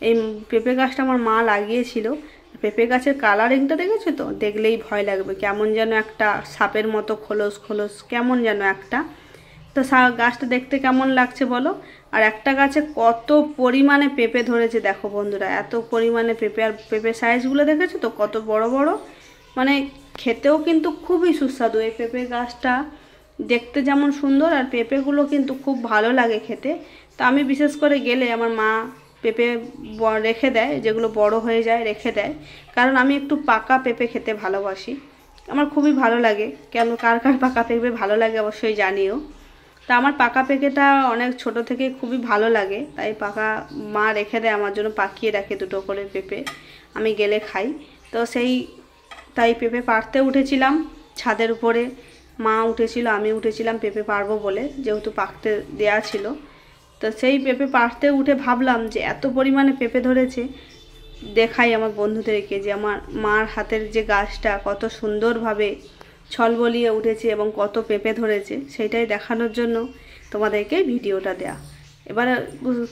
এই পেঁপে গাছটা আমার মা লাগিয়েছিল। পেঁপে গাছের কালারিংটা দেখেছো তো, দেখলেই ভয় লাগবে, কেমন যেন একটা সাপের মতো খোলস খোলস কেমন যেন একটা। তো গাছটা দেখতে কেমন লাগছে বলো। আর একটা গাছে কত পরিমাণে পেঁপে ধরেছে দেখো বন্ধুরা, এত পরিমাণে পেঁপে। আর পেঁপে সাইজগুলো দেখেছো তো কত বড় বড়, মানে খেতেও কিন্তু খুবই সুস্বাদু। এই পেঁপে গাছটা দেখতে যেমন সুন্দর আর পেঁপেগুলো কিন্তু খুব ভালো লাগে খেতে। তো আমি বিশেষ করে গেলে আমার মা পেঁপে রেখে দেয়, যেগুলো বড় হয়ে যায় রেখে দেয়, কারণ আমি একটু পাকা পেঁপে খেতে ভালোবাসি। আমার খুবই ভালো লাগে। কেন কার কার পাকা পেঁপে ভালো লাগে অবশ্যই জানিও। তা আমার পাকা পেঁপেটা অনেক ছোট থেকে খুবই ভালো লাগে, তাই পাকা মা রেখে দেয় আমার জন্য, পাকিয়ে রাখে দুটো করে পেঁপে, আমি গেলে খাই। তো তাই পেঁপে পাড়তে উঠেছিলাম ছাদের উপরে, মা উঠেছিল আমি উঠেছিলাম পেঁপে পারবো বলে, যেহেতু পাকতে দেয়া ছিল। তো সেই পেঁপে পাড়তে উঠে ভাবলাম যে এত পরিমাণে পেঁপে ধরেছে, দেখাই আমার বন্ধুদেরকে যে আমার মার হাতের যে গাছটা কত সুন্দরভাবে ছলবলিয়ে উঠেছে এবং কত পেঁপে ধরেছে, সেটাই দেখানোর জন্য তোমাদেরকে ভিডিওটা দেয়া। এবারে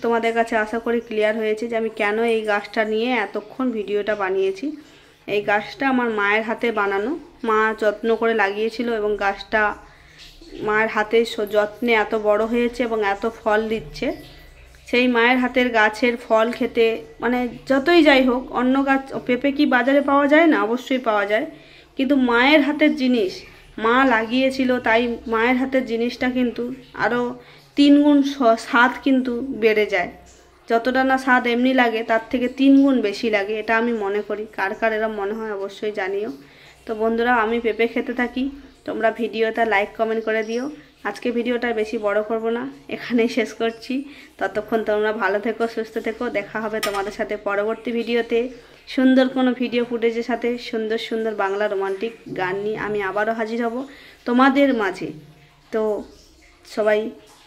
তোমাদের কাছে আশা করি ক্লিয়ার হয়েছে যে আমি কেন এই গাছটা নিয়ে এতক্ষণ ভিডিওটা বানিয়েছি। এই গাছটা আমার মায়ের হাতে বানানো, মা যত্ন করে লাগিয়েছিল এবং গাছটা মায়ের হাতে যত্নে এত বড় হয়েছে এবং এত ফল দিচ্ছে। সেই মায়ের হাতের গাছের ফল খেতে, মানে যতই যাই হোক, অন্য গাছ পেঁপে কি বাজারে পাওয়া যায় না? অবশ্যই পাওয়া যায়, কিন্তু মায়ের হাতের জিনিস মা লাগিয়েছিল, তাই মায়ের হাতের জিনিসটা কিন্তু আরও 3 গুণ স্বাদ কিন্তু বেড়ে যায়। যতটা না স্বাদ এমনি লাগে তার থেকে 3 গুণ বেশি লাগে, এটা আমি মনে করি। কার কার এরম মনে হয় অবশ্যই জানিও। তো বন্ধুরা, আমি পেঁপে খেতে থাকি, তোমরা ভিডিওটা লাইক কমেন্ট করে দিও। আজকে ভিডিওটা বেশি বড় করব না, এখানেই শেষ করছি। ততক্ষণ তোমরা ভালো থেকো, সুস্থ থেকো। দেখা হবে তোমাদের সাথে পরবর্তী ভিডিওতে সুন্দর কোনো ভিডিও ফুটেজের সাথে, সুন্দর সুন্দর বাংলা রোমান্টিক গান নিয়ে আমি আবারও হাজির হব তোমাদের মাঝে। তো সবাই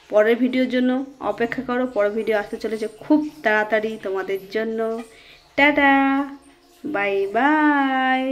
পরের ভিডিওর জন্য অপেক্ষা করো, পরের ভিডিও আসতে চলেছে খুব তাড়াতাড়ি তোমাদের জন্য। Tata, bye bye.